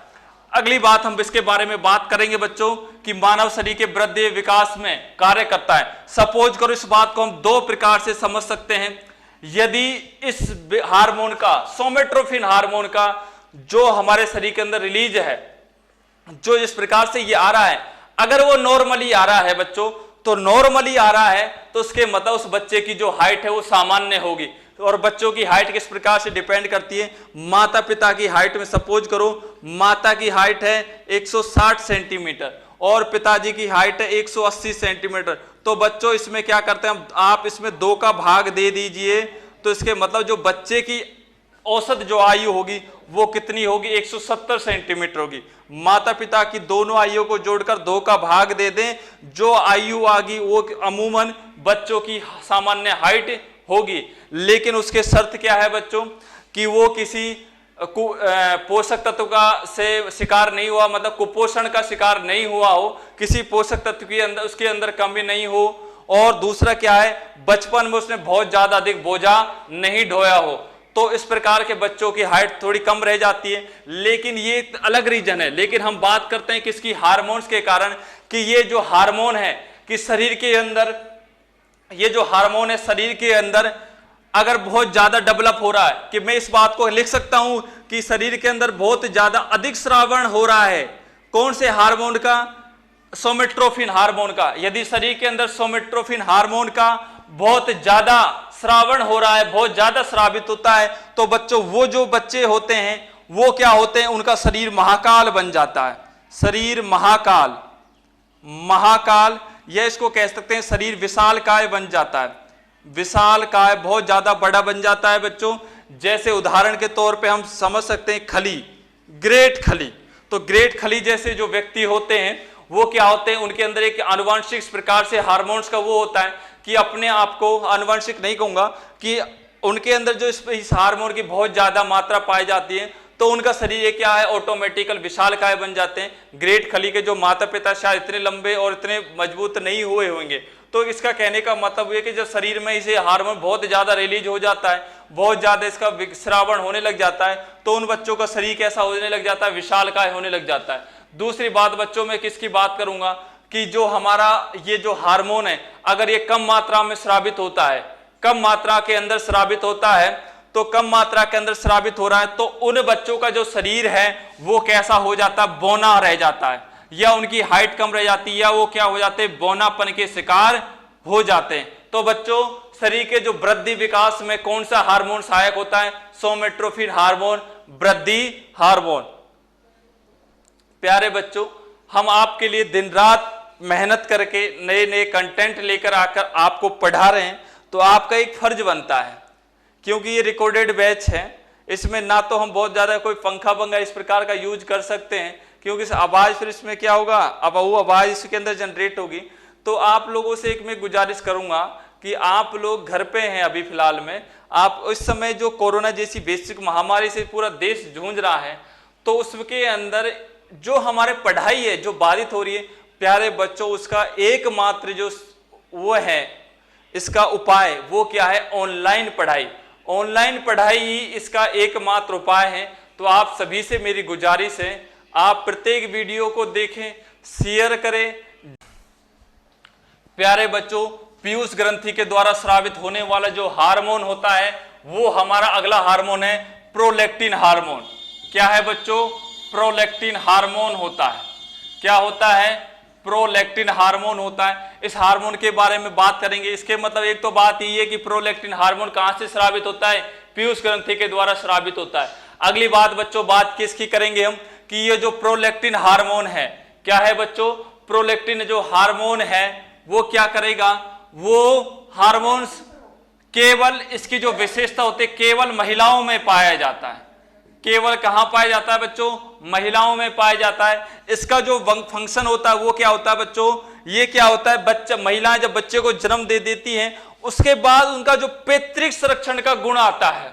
अगली बात हम इसके बारे में बात करेंगे बच्चों कि मानव शरीर के वृद्धि विकास में कार्य करता है। सपोज करो इस बात को हम दो प्रकार से समझ सकते हैं। यदि इस हार्मोन का, सोमेट्रोफिन हार्मोन का जो हमारे शरीर के अंदर रिलीज है, जो इस प्रकार से ये आ रहा है, अगर वो नॉर्मली आ रहा है बच्चों, तो नॉर्मली आ रहा है तो उसके मतलब उस बच्चे की जो हाइट है वो सामान्य होगी। और बच्चों की हाइट किस प्रकार से डिपेंड करती है, माता पिता की हाइट में सपोज करो माता की हाइट है 160 सेंटीमीटर और पिताजी की हाइट है 180 सेंटीमीटर, तो बच्चों इसमें क्या करते हैं, आप इसमें 2 का भाग दे दीजिए, तो इसके मतलब जो बच्चे की औसत जो आयु होगी वो कितनी होगी, 170 सेंटीमीटर होगी। माता पिता की दोनों आयु को जोड़कर 2 का भाग दे दें, जो आयु आगी वो अमूमन बच्चों की सामान्य हाइट होगी। लेकिन उसके शर्त क्या है बच्चों, कि वो किसी पोषक तत्व का से शिकार नहीं हुआ, मतलब कुपोषण का शिकार नहीं हुआ हो, किसी पोषक तत्व के अंदर उसके अंदर कमी नहीं हो, और दूसरा क्या है, बचपन में उसने बहुत ज्यादा अधिक बोझा नहीं ढोया हो, तो इस प्रकार के बच्चों की हाइट थोड़ी कम रह जाती है। लेकिन ये एक अलग रीजन है। लेकिन हम बात करते हैं किसकी, हार्मोन्स के कारण, कि ये जो हार्मोन है कि शरीर के अंदर, ये जो हार्मोन है शरीर के अंदर अगर बहुत ज्यादा डेवलप हो रहा है, कि मैं इस बात को लिख सकता हूं कि शरीर के अंदर बहुत ज्यादा अधिक स्रावण हो रहा है, कौन से हार्मोन का, सोमेट्रोफिन हार्मोन का। यदि शरीर के अंदर सोमेट्रोफिन हार्मोन का बहुत ज्यादा स्रावण हो रहा है, बहुत ज्यादा स्रावित होता है, तो बच्चों वो जो बच्चे होते हैं वो क्या होते हैं, उनका शरीर महाकाल बन जाता है। शरीर महाकाल, महाकाल, यह इसको कह सकते हैं शरीर विशालकाय बन जाता है। विशालकाय बहुत ज्यादा बड़ा बन जाता है बच्चों। जैसे उदाहरण के तौर पे हम समझ सकते हैं खली, ग्रेट खली। तो ग्रेट खली जैसे जो व्यक्ति होते हैं वो क्या होते हैं, उनके अंदर एक आनुवंशिक इस प्रकार से हार्मोन्स का वो होता है कि अपने आप को, आनुवंशिक नहीं कहूंगा, कि उनके अंदर जो इस हार्मोन की बहुत ज्यादा मात्रा पाई जाती है, तो उनका शरीर ये क्या है, ऑटोमेटिकल विशालकाय बन जाते हैं। ग्रेट खली के जो माता पिता शायद इतने लंबे और इतने मजबूत नहीं हुए होंगे, तो इसका कहने का मतलब ये कि जब शरीर में इसे हार्मोन बहुत ज्यादा रिलीज हो जाता है, बहुत ज्यादा इसका श्रावण होने लग जाता है, तो उन बच्चों का शरीर कैसा होने लग जाता है, विशालकाय होने लग जाता है। दूसरी बात बच्चों में किसकी बात करूंगा, कि जो हमारा ये जो हार्मोन है, अगर ये कम मात्रा में स्रावित होता है, कम मात्रा के अंदर स्रावित होता है, तो कम मात्रा के अंदर स्रावित हो रहा है, तो उन बच्चों का जो शरीर है वो कैसा हो जाता है, बौना रह जाता है, या उनकी हाइट कम रह जाती है, या वो क्या हो जाते हैं, बौनापन के शिकार हो जाते हैं। तो बच्चों शरीर के जो वृद्धि विकास में कौन सा हार्मोन सहायक होता है, सोमेट्रोफिन हार्मोन, वृद्धि हार्मोन। प्यारे बच्चों, हम आपके लिए दिन रात मेहनत करके नए नए कंटेंट लेकर आकर आपको पढ़ा रहे हैं, तो आपका एक फर्ज बनता है, क्योंकि ये रिकॉर्डेड बैच है, इसमें ना तो हम बहुत ज्यादा कोई पंखा पंखा इस प्रकार का यूज कर सकते हैं, क्योंकि आवाज फिर इसमें क्या होगा, अब वो आवाज इसके अंदर जनरेट होगी। तो आप लोगों से एक मैं गुजारिश करूंगा कि आप लोग घर पे हैं अभी फिलहाल में, आप इस समय जो कोरोना जैसी वैश्विक महामारी से पूरा देश जूझ रहा है, तो उसके अंदर जो हमारे पढ़ाई है जो बाधित हो रही है, प्यारे बच्चों, उसका एकमात्र जो वो है इसका उपाय वो क्या है, ऑनलाइन पढ़ाई। ऑनलाइन पढ़ाई ही इसका एकमात्र उपाय है। तो आप सभी से मेरी गुजारिश है, आप प्रत्येक वीडियो को देखें, शेयर करें। प्यारे बच्चों, पीयूष ग्रंथि के द्वारा स्रावित होने वाला जो हार्मोन होता है वो हमारा अगला हार्मोन है प्रोलैक्टिन हार्मोन। क्या है बच्चों, प्रोलैक्टिन हार्मोन होता है। क्या होता है, प्रोलैक्टिन हार्मोन होता है। इस हार्मोन के बारे में बात करेंगे। इसके मतलब एक तो बात ये है कि प्रोलैक्टिन हार्मोन कहां से स्रावित होता है, पीयूष ग्रंथि के द्वारा स्रावित होता है। अगली बात बच्चों, बात किसकी करेंगे हम, कि ये जो प्रोलैक्टिन हार्मोन है, क्या है बच्चों, प्रोलैक्टिन जो हार्मोन है वो क्या करेगा, वो हार्मोन्स केवल इसकी जो विशेषता होती है केवल महिलाओं में पाया जाता है। केवल कहां पाया जाता है बच्चों, महिलाओं में पाया जाता है। इसका जो फंक्शन होता है वो क्या होता है बच्चों, ये क्या होता है, बच्चा, महिलाएं जब बच्चे को जन्म दे देती हैं, उसके बाद उनका जो पैतृक संरक्षण का गुण आता है,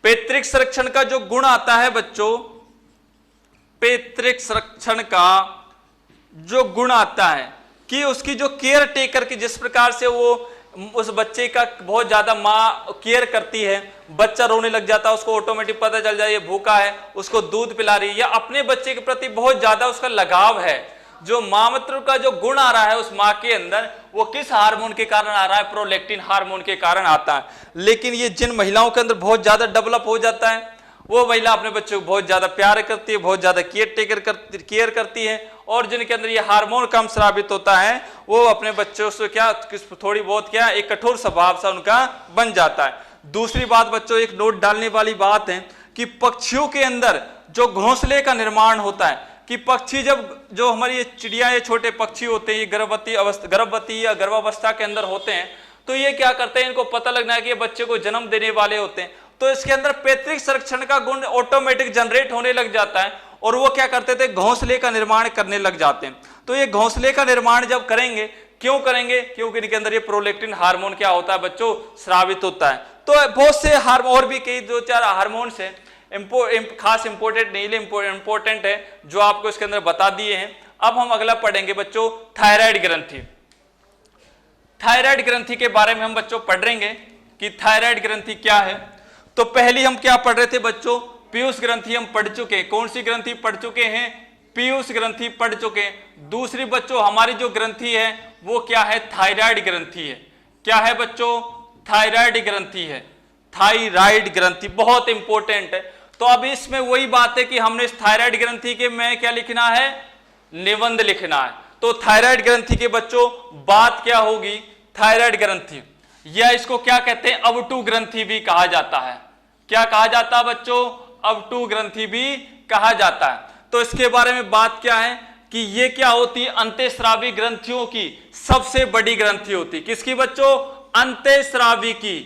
पैतृक संरक्षण का जो गुण आता है बच्चों, पैतृक संरक्षण का जो गुण आता है कि उसकी जो केयर टेकर की, जिस प्रकार से वो उस बच्चे का बहुत ज्यादा माँ केयर करती है, बच्चा रोने लग जाता है, उसको ऑटोमेटिक पता चल जाए ये भूखा है, उसको दूध पिला रही है, या अपने बच्चे के प्रति बहुत ज्यादा उसका लगाव है, जो मातृत्व का जो गुण आ रहा है उस माँ के अंदर, वो किस हार्मोन के कारण आ रहा है? प्रोलैक्टिन हार्मोन के कारण आता है। लेकिन ये जिन महिलाओं के अंदर बहुत ज्यादा डेवलप हो जाता है, वो महिला अपने बच्चों को बहुत ज्यादा प्यार करती है, बहुत ज्यादा केयर करती है, और जिनके अंदर ये हार्मोन कम स्रावित होता है, वो अपने बच्चों से क्या थोड़ी बहुत क्या एक कठोर स्वभाव सा उनका बन जाता है। दूसरी बात बच्चों, एक नोट डालने वाली बात है कि पक्षियों के अंदर जो घोंसले का निर्माण होता है, कि पक्षी जब जो हमारी ये चिड़िया, ये छोटे पक्षी होते हैं, ये गर्भवती या गर्भावस्था के अंदर होते हैं, तो ये क्या करते हैं, इनको पता लगना है कि ये बच्चे को जन्म देने वाले होते हैं, तो इसके अंदर पैतृक संरक्षण का गुण ऑटोमेटिक जनरेट होने लग जाता है, और वो क्या करते थे, घोंसले का निर्माण करने लग जाते हैं। तो ये घोंसले का निर्माण जब करेंगे, क्यों करेंगे? क्योंकि इनके अंदर ये प्रोलैक्टिन हार्मोन क्या होता है बच्चों, स्रावित होता है। तो बहुत से हार्मोन और भी कई 2-4 हार्मोन्स हैं, खास इंपोर्टेंट नहीं, इंपोर्टेंट है, जो आपको इसके अंदर बता दिए हैं। अब हम अगला पढ़ेंगे बच्चों, थायराइड ग्रंथि। थायराइड ग्रंथि के बारे में हम बच्चों पढ़ेंगे कि थायराइड ग्रंथि क्या है। तो पहली हम क्या पढ़ रहे थे बच्चों, पीयूष ग्रंथि हम पढ़ चुके हैं। कौन सी ग्रंथि पढ़ चुके हैं? पीयूष ग्रंथि पढ़ चुके हैं। दूसरी बच्चों हमारी जो ग्रंथि है वो क्या है? थायराइड ग्रंथि है। क्या है बच्चों? थायराइड ग्रंथि है। थायराइड ग्रंथि बहुत इंपॉर्टेंट है। तो अब इसमें वही बात है कि हमने इस थायराइड ग्रंथि के में क्या लिखना है? निबंध लिखना है। तो थायराइड ग्रंथि के बच्चों बात क्या होगी? थायराइड ग्रंथि, या इसको क्या कहते हैं? अवटु ग्रंथि भी कहा जाता है। क्या कहा जाता है बच्चों? अवटु ग्रंथि भी कहा जाता है। तो इसके बारे में बात क्या है कि ये क्या होती है? अंतःस्रावी ग्रंथियों की सबसे बड़ी ग्रंथि होती है। किसकी बच्चों? अंतःस्रावी की।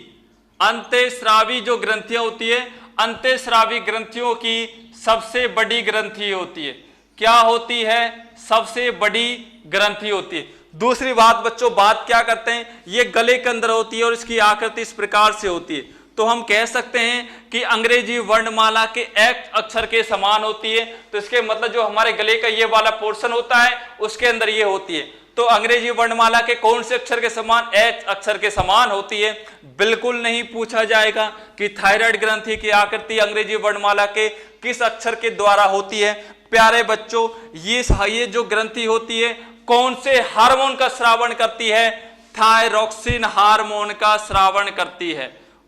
अंतःस्रावी जो ग्रंथियां होती है, अंतःस्रावी ग्रंथियों की सबसे बड़ी ग्रंथि होती है। क्या होती है? सबसे बड़ी ग्रंथि होती है। दूसरी बात बच्चों, बात क्या करते हैं, ये गले के अंदर होती है और इसकी आकृति इस प्रकार से होती है। तो हम कह सकते हैं कि अंग्रेजी वर्णमाला के एक अक्षर के समान होती है। तो इसके मतलब जो हमारे गले का ये वाला पोर्शन होता है उसके अंदर ये होती है। तो अंग्रेजी वर्णमाला के कौन से अक्षर के समान? एच अक्षर के समान होती है। बिल्कुल नहीं पूछा जाएगा कि थायराइड ग्रंथि की आकृति अंग्रेजी वर्णमाला के किस अक्षर के द्वारा होती है। प्यारे बच्चों, ये जो ग्रंथि होती है कौन से हार्मोन का स्रावण करती है? थायरोक्सिन हार्मोन का स्रावण करती है।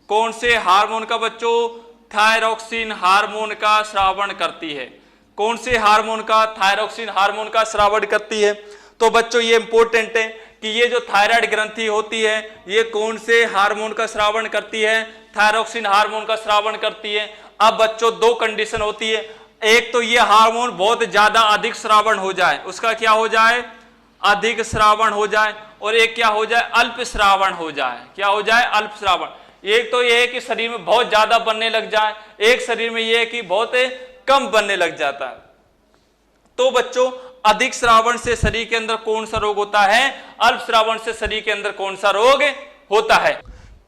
कौन से हार्मोन का बच्चों? थायरोक्सिन हार्मोन का स्रावण करती है। कौन से हार्मोन का? थायरोक्सिन हार्मोन का स्रावण करती है। तो बच्चों ये इंपॉर्टेंट है कि ये जो थायराइड ग्रंथि होती है ये कौन से हार्मोन का स्रावण करती है? थायरोक्सिन हार्मोन का स्रावण करती है। अब बच्चों दो कंडीशन होती है, एक तो ये हार्मोन बहुत ज्यादा अधिक स्रावण हो जाए, उसका क्या हो जाए? अधिक श्रावण हो जाए, और एक क्या हो जाए? अल्प श्रावण हो जाए। क्या हो जाए? अल्प श्रावण। एक तो ये है कि शरीर में बहुत ज्यादा बनने लग जाए, एक शरीर में ये है कि बहुत कम बनने लग जाता है। तो बच्चों अधिक श्रावण से शरीर के अंदर कौन सा रोग होता है? अल्प श्रावण से शरीर के अंदर कौन सा रोग होता है?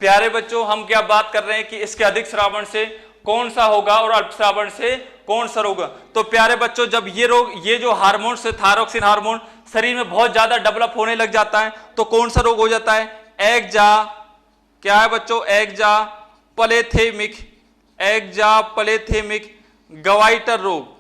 प्यारे बच्चों, हम क्या बात कर रहे हैं कि इसके अधिक श्रावण से कौन सा होगा और अल्प श्रावण से कौन सा रोग? तो प्यारे बच्चों, जब ये रोग, ये जो हार्मोन से थायरोक्सिन हार्मोन शरीर में बहुत ज्यादा डेवलप होने लग जाता है तो कौन सा रोग हो जाता है? एक्जा। क्या है बच्चों? एक्जा प्लेथेमिक। एक्जा प्लेथेमिक गवाइटर रोग।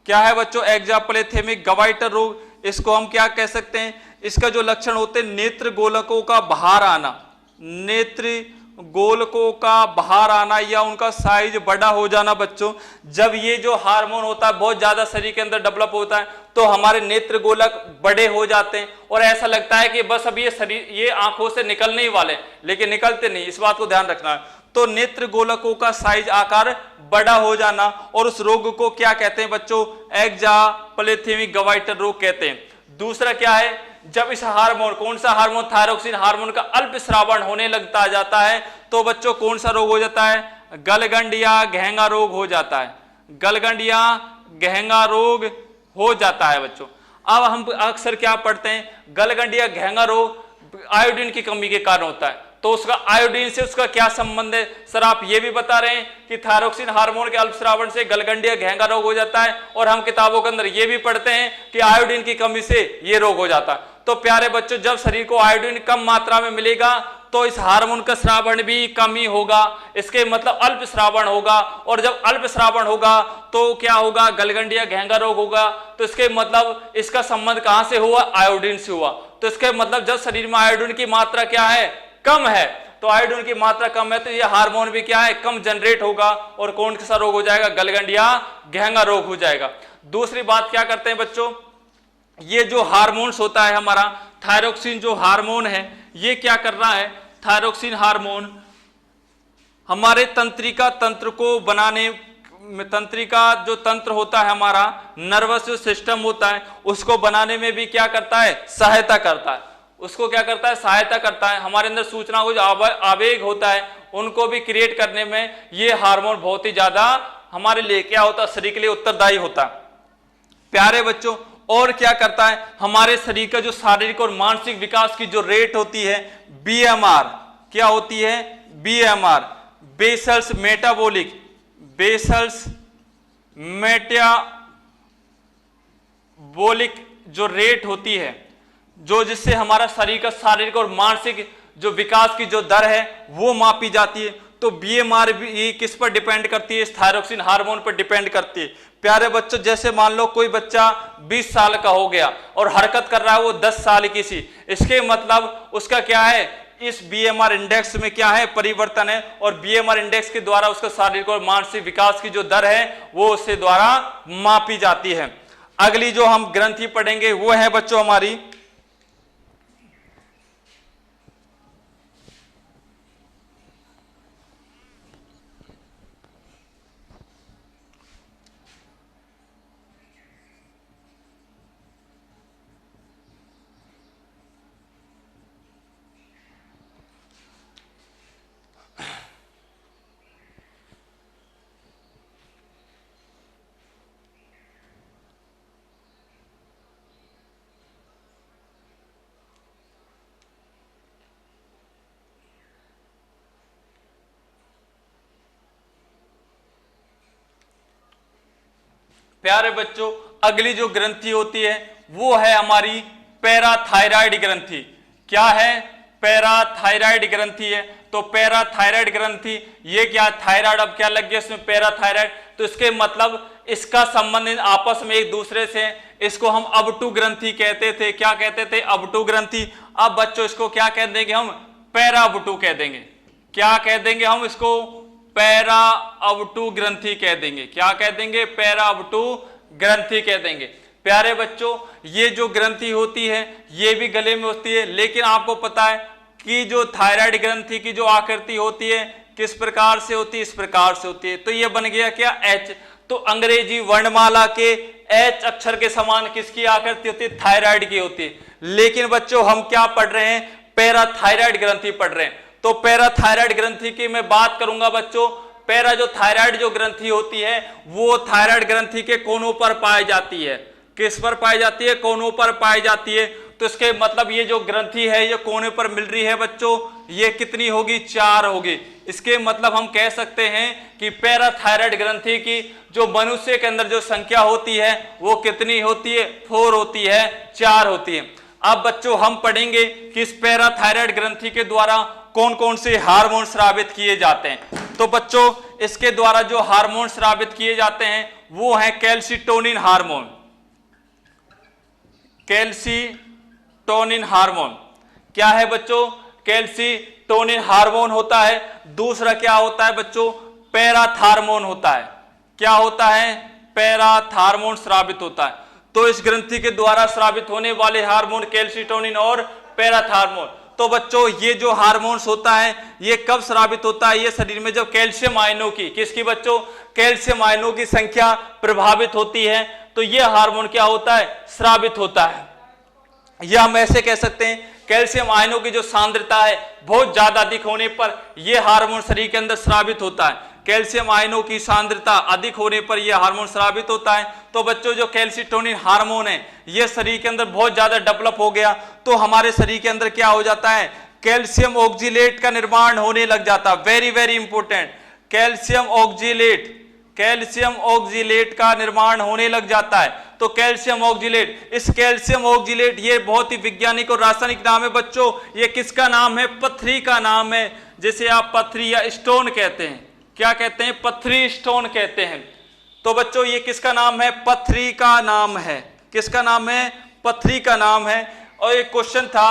क्या है बच्चों? एक्जा प्लेथेमिक गवाइटर रोग। इसको हम क्या कह सकते हैं? इसका जो लक्षण होते हैं, नेत्र गोलकों का बाहर आना, नेत्र गोलकों का बाहर आना या उनका साइज बड़ा हो जाना। बच्चों जब ये जो हार्मोन होता है बहुत ज्यादा शरीर के अंदर डेवलप होता है तो हमारे नेत्र गोलक बड़े हो जाते हैं और ऐसा लगता है कि बस अब ये शरीर, ये आंखों से निकलने ही वाले, लेकिन निकलते नहीं। इस बात को ध्यान रखना है। तो नेत्र गोलकों का साइज, आकार बड़ा हो जाना, और उस रोग को क्या कहते हैं बच्चों? एक्जा प्लेथेमिक गवाइटर रोग कहते हैं। दूसरा क्या है? जब इस हार्मोन, कौन सा हार्मोन? थायरोक्सिन हार्मोन का अल्प श्रावण होने लगता जाता है तो बच्चों कौन सा रोग हो जाता है? गलगंड या घेंगा रोग हो जाता है। गलगंड या घेंगा रोग हो जाता है बच्चों। अब हम अक्सर क्या पढ़ते हैं? गलगंड या घेंगा रोग आयोडीन की कमी के कारण होता है। तो उसका आयोडीन से उसका क्या संबंध है? सर आप ये भी बता रहे हैं कि थायरोक्सिन हार्मोन के अल्पश्रावण से गलगंड या घेंगा रोग हो जाता है, और हम किताबों के अंदर ये भी पढ़ते हैं कि आयोडीन की कमी से ये रोग हो जाता है। तो प्यारे बच्चों, जब शरीर को आयोडीन कम मात्रा में मिलेगा तो इस हार्मोन का श्रावण भी कम ही होगा, इसके मतलब अल्प श्रावण होगा। और जब अल्प श्रावण होगा तो क्या होगा, गलगंडिया घेंगा रोग होगा। तो इसके मतलब इसका संबंध कहां से हुआ, आयोडीन से हुआ। तो इसके मतलब जब शरीर में आयोडीन की मात्रा क्या है, कम है, तो आयोडीन की मात्रा कम है तो ये हार्मोन भी क्या है, कम जनरेट होगा और कौन सा रोग हो जाएगा, गलगंडिया घेंगा रोग हो जाएगा। दूसरी बात क्या करते हैं बच्चों, ये जो हार्मोन्स होता है हमारा थायरोक्सिन जो हार्मोन है, ये क्या कर रहा है, थायरोक्सिन हार्मोन हमारे तंत्रिका तंत्र को बनाने, तंत्रिका जो तंत्र होता है हमारा, नर्वस जो सिस्टम होता है उसको बनाने में भी क्या करता है, सहायता करता है। उसको क्या करता है, सहायता करता है। हमारे अंदर सूचना को जो आवेग होता है उनको भी क्रिएट करने में ये हार्मोन बहुत ही ज्यादा हमारे लिए क्या होता है, शरीर के लिए उत्तरदायी होता है। प्यारे बच्चों, और क्या करता है, हमारे शरीर का जो शारीरिक और मानसिक विकास की जो रेट होती है बीएमआर, क्या होती है, BMR, vessels metabolic, vessels metabolic जो रेट होती है, जो जिससे हमारा शरीर का शारीरिक और मानसिक जो विकास की जो दर है वो मापी जाती है। तो बीएमआर भी किस पर डिपेंड करती है, इस थायरोक्सिन हार्मोन पर डिपेंड करती है। प्यारे बच्चों, जैसे मान लो कोई बच्चा 20 साल का हो गया और हरकत कर रहा है वो 10 साल की सी, इसके मतलब उसका क्या है, इस बीएमआर इंडेक्स में क्या है, परिवर्तन है। और बीएमआर इंडेक्स के द्वारा उसका शारीरिक और मानसिक विकास की जो दर है वो उसके द्वारा मापी जाती है। अगली जो हम ग्रंथि पढ़ेंगे वो है बच्चों हमारी प्यारे बच्चों, अगली जो ग्रंथि होती है वो है हमारी पैराथायराइड ग्रंथि। क्या है, पैराथायराइड ग्रंथि है। तो पैराथायराइड ग्रंथि ये क्या, थायराइड अब क्या लग गया इसमें पैराथायराइड, तो इसके मतलब इसका संबंध आपस में एक दूसरे से, इसको हम अबटू ग्रंथि कहते थे। क्या कहते थे, अबटू ग्रंथि। अब बच्चों इसको क्या कह देंगे हम, पैराबटू कह देंगे। क्या कह देंगे हम इसको, पैरा अबटू ग्रंथि कह देंगे। क्या कह देंगे, पैरा अबटू ग्रंथि कह देंगे। प्यारे बच्चों, ये जो ग्रंथि होती है ये भी गले में होती है, लेकिन आपको पता है कि जो थायराइड ग्रंथि की जो आकृति होती है किस प्रकार से होती है, इस प्रकार से होती है। तो ये बन गया क्या, एच। तो अंग्रेजी वर्णमाला के एच अक्षर के समान किसकी आकृति होती है, थायराइड की होती है। लेकिन बच्चों हम क्या पढ़ रहे हैं, पैराथायराइड ग्रंथि पढ़ रहे हैं। तो पैराथायराइड ग्रंथि की मैं बात करूंगा बच्चों। पैरा जो थायराइड जो ग्रंथि होती है वो थायराइड ग्रंथि के कोनों पर पाई जाती है। किस पर पाई जाती है, कोनों पर पाई जाती है। तो इसके मतलब ये जो ग्रंथि है ये कोने पर मिल रही है बच्चों, ये कितनी होगी, 4 होगी। इसके मतलब हम कह सकते हैं कि पैराथायराइड ग्रंथि की जो मनुष्य के अंदर जो संख्या होती है वो कितनी होती है, 4 होती है, 4 होती है। अब बच्चों हम पढ़ेंगे कि इस पैराथायराइड ग्रंथि के द्वारा कौन कौन से हार्मोन स्रावित किए जाते हैं। तो बच्चों इसके द्वारा जो हार्मोन स्रावित किए जाते हैं वो है कैल्सिटोनिन हार्मोन। कैल्सिटोनिन हार्मोन क्या है बच्चों, कैल्सिटोनिन हार्मोन होता है। दूसरा क्या होता है बच्चों, पैराथार्मोन होता है। क्या होता है, पैराथार्मोन स्रावित होता है। तो इस ग्रंथि के द्वारा स्रावित होने वाले हार्मोन कैल्सिटोनिन और पैराथार्मोन। तो बच्चों ये जो हार्मोन्स होता है ये कब स्रावित होता है, ये शरीर में जब कैल्शियम आयनों की, किसकी बच्चों, कैल्शियम आयनों की संख्या प्रभावित होती है तो ये हार्मोन क्या होता है, स्रावित होता है। या हम ऐसे कह सकते हैं कैल्शियम आयनों की जो सांद्रता है बहुत ज्यादा अधिक होने पर यह हार्मोन शरीर के अंदर स्रावित होता है। कैल्शियम आयनों की सांद्रता अधिक होने पर यह हार्मोन स्रावित होता है। तो बच्चों जो कैल्सिटोनिन हार्मोन है यह शरीर के अंदर बहुत ज्यादा डेवलप हो गया तो हमारे शरीर के अंदर क्या हो जाता है, कैल्शियम ऑक्जिलेट का निर्माण होने लग जाता है। Very very important, calcium oxalate calcium oxalate का निर्माण होने लग जाता है। तो कैल्शियम ऑक्जिलेट, इस कैल्शियम ऑक्जिलेट ये बहुत ही वैज्ञानिक और रासायनिक नाम है बच्चों। ये किसका नाम है? पथरी का नाम है। जैसे आप पथरी या स्टोन कहते हैं, क्या कहते हैं? पथरी स्टोन कहते हैं। तो बच्चों ये किसका नाम है? पथरी का नाम है। किसका नाम है? पथरी का नाम है। और एक क्वेश्चन था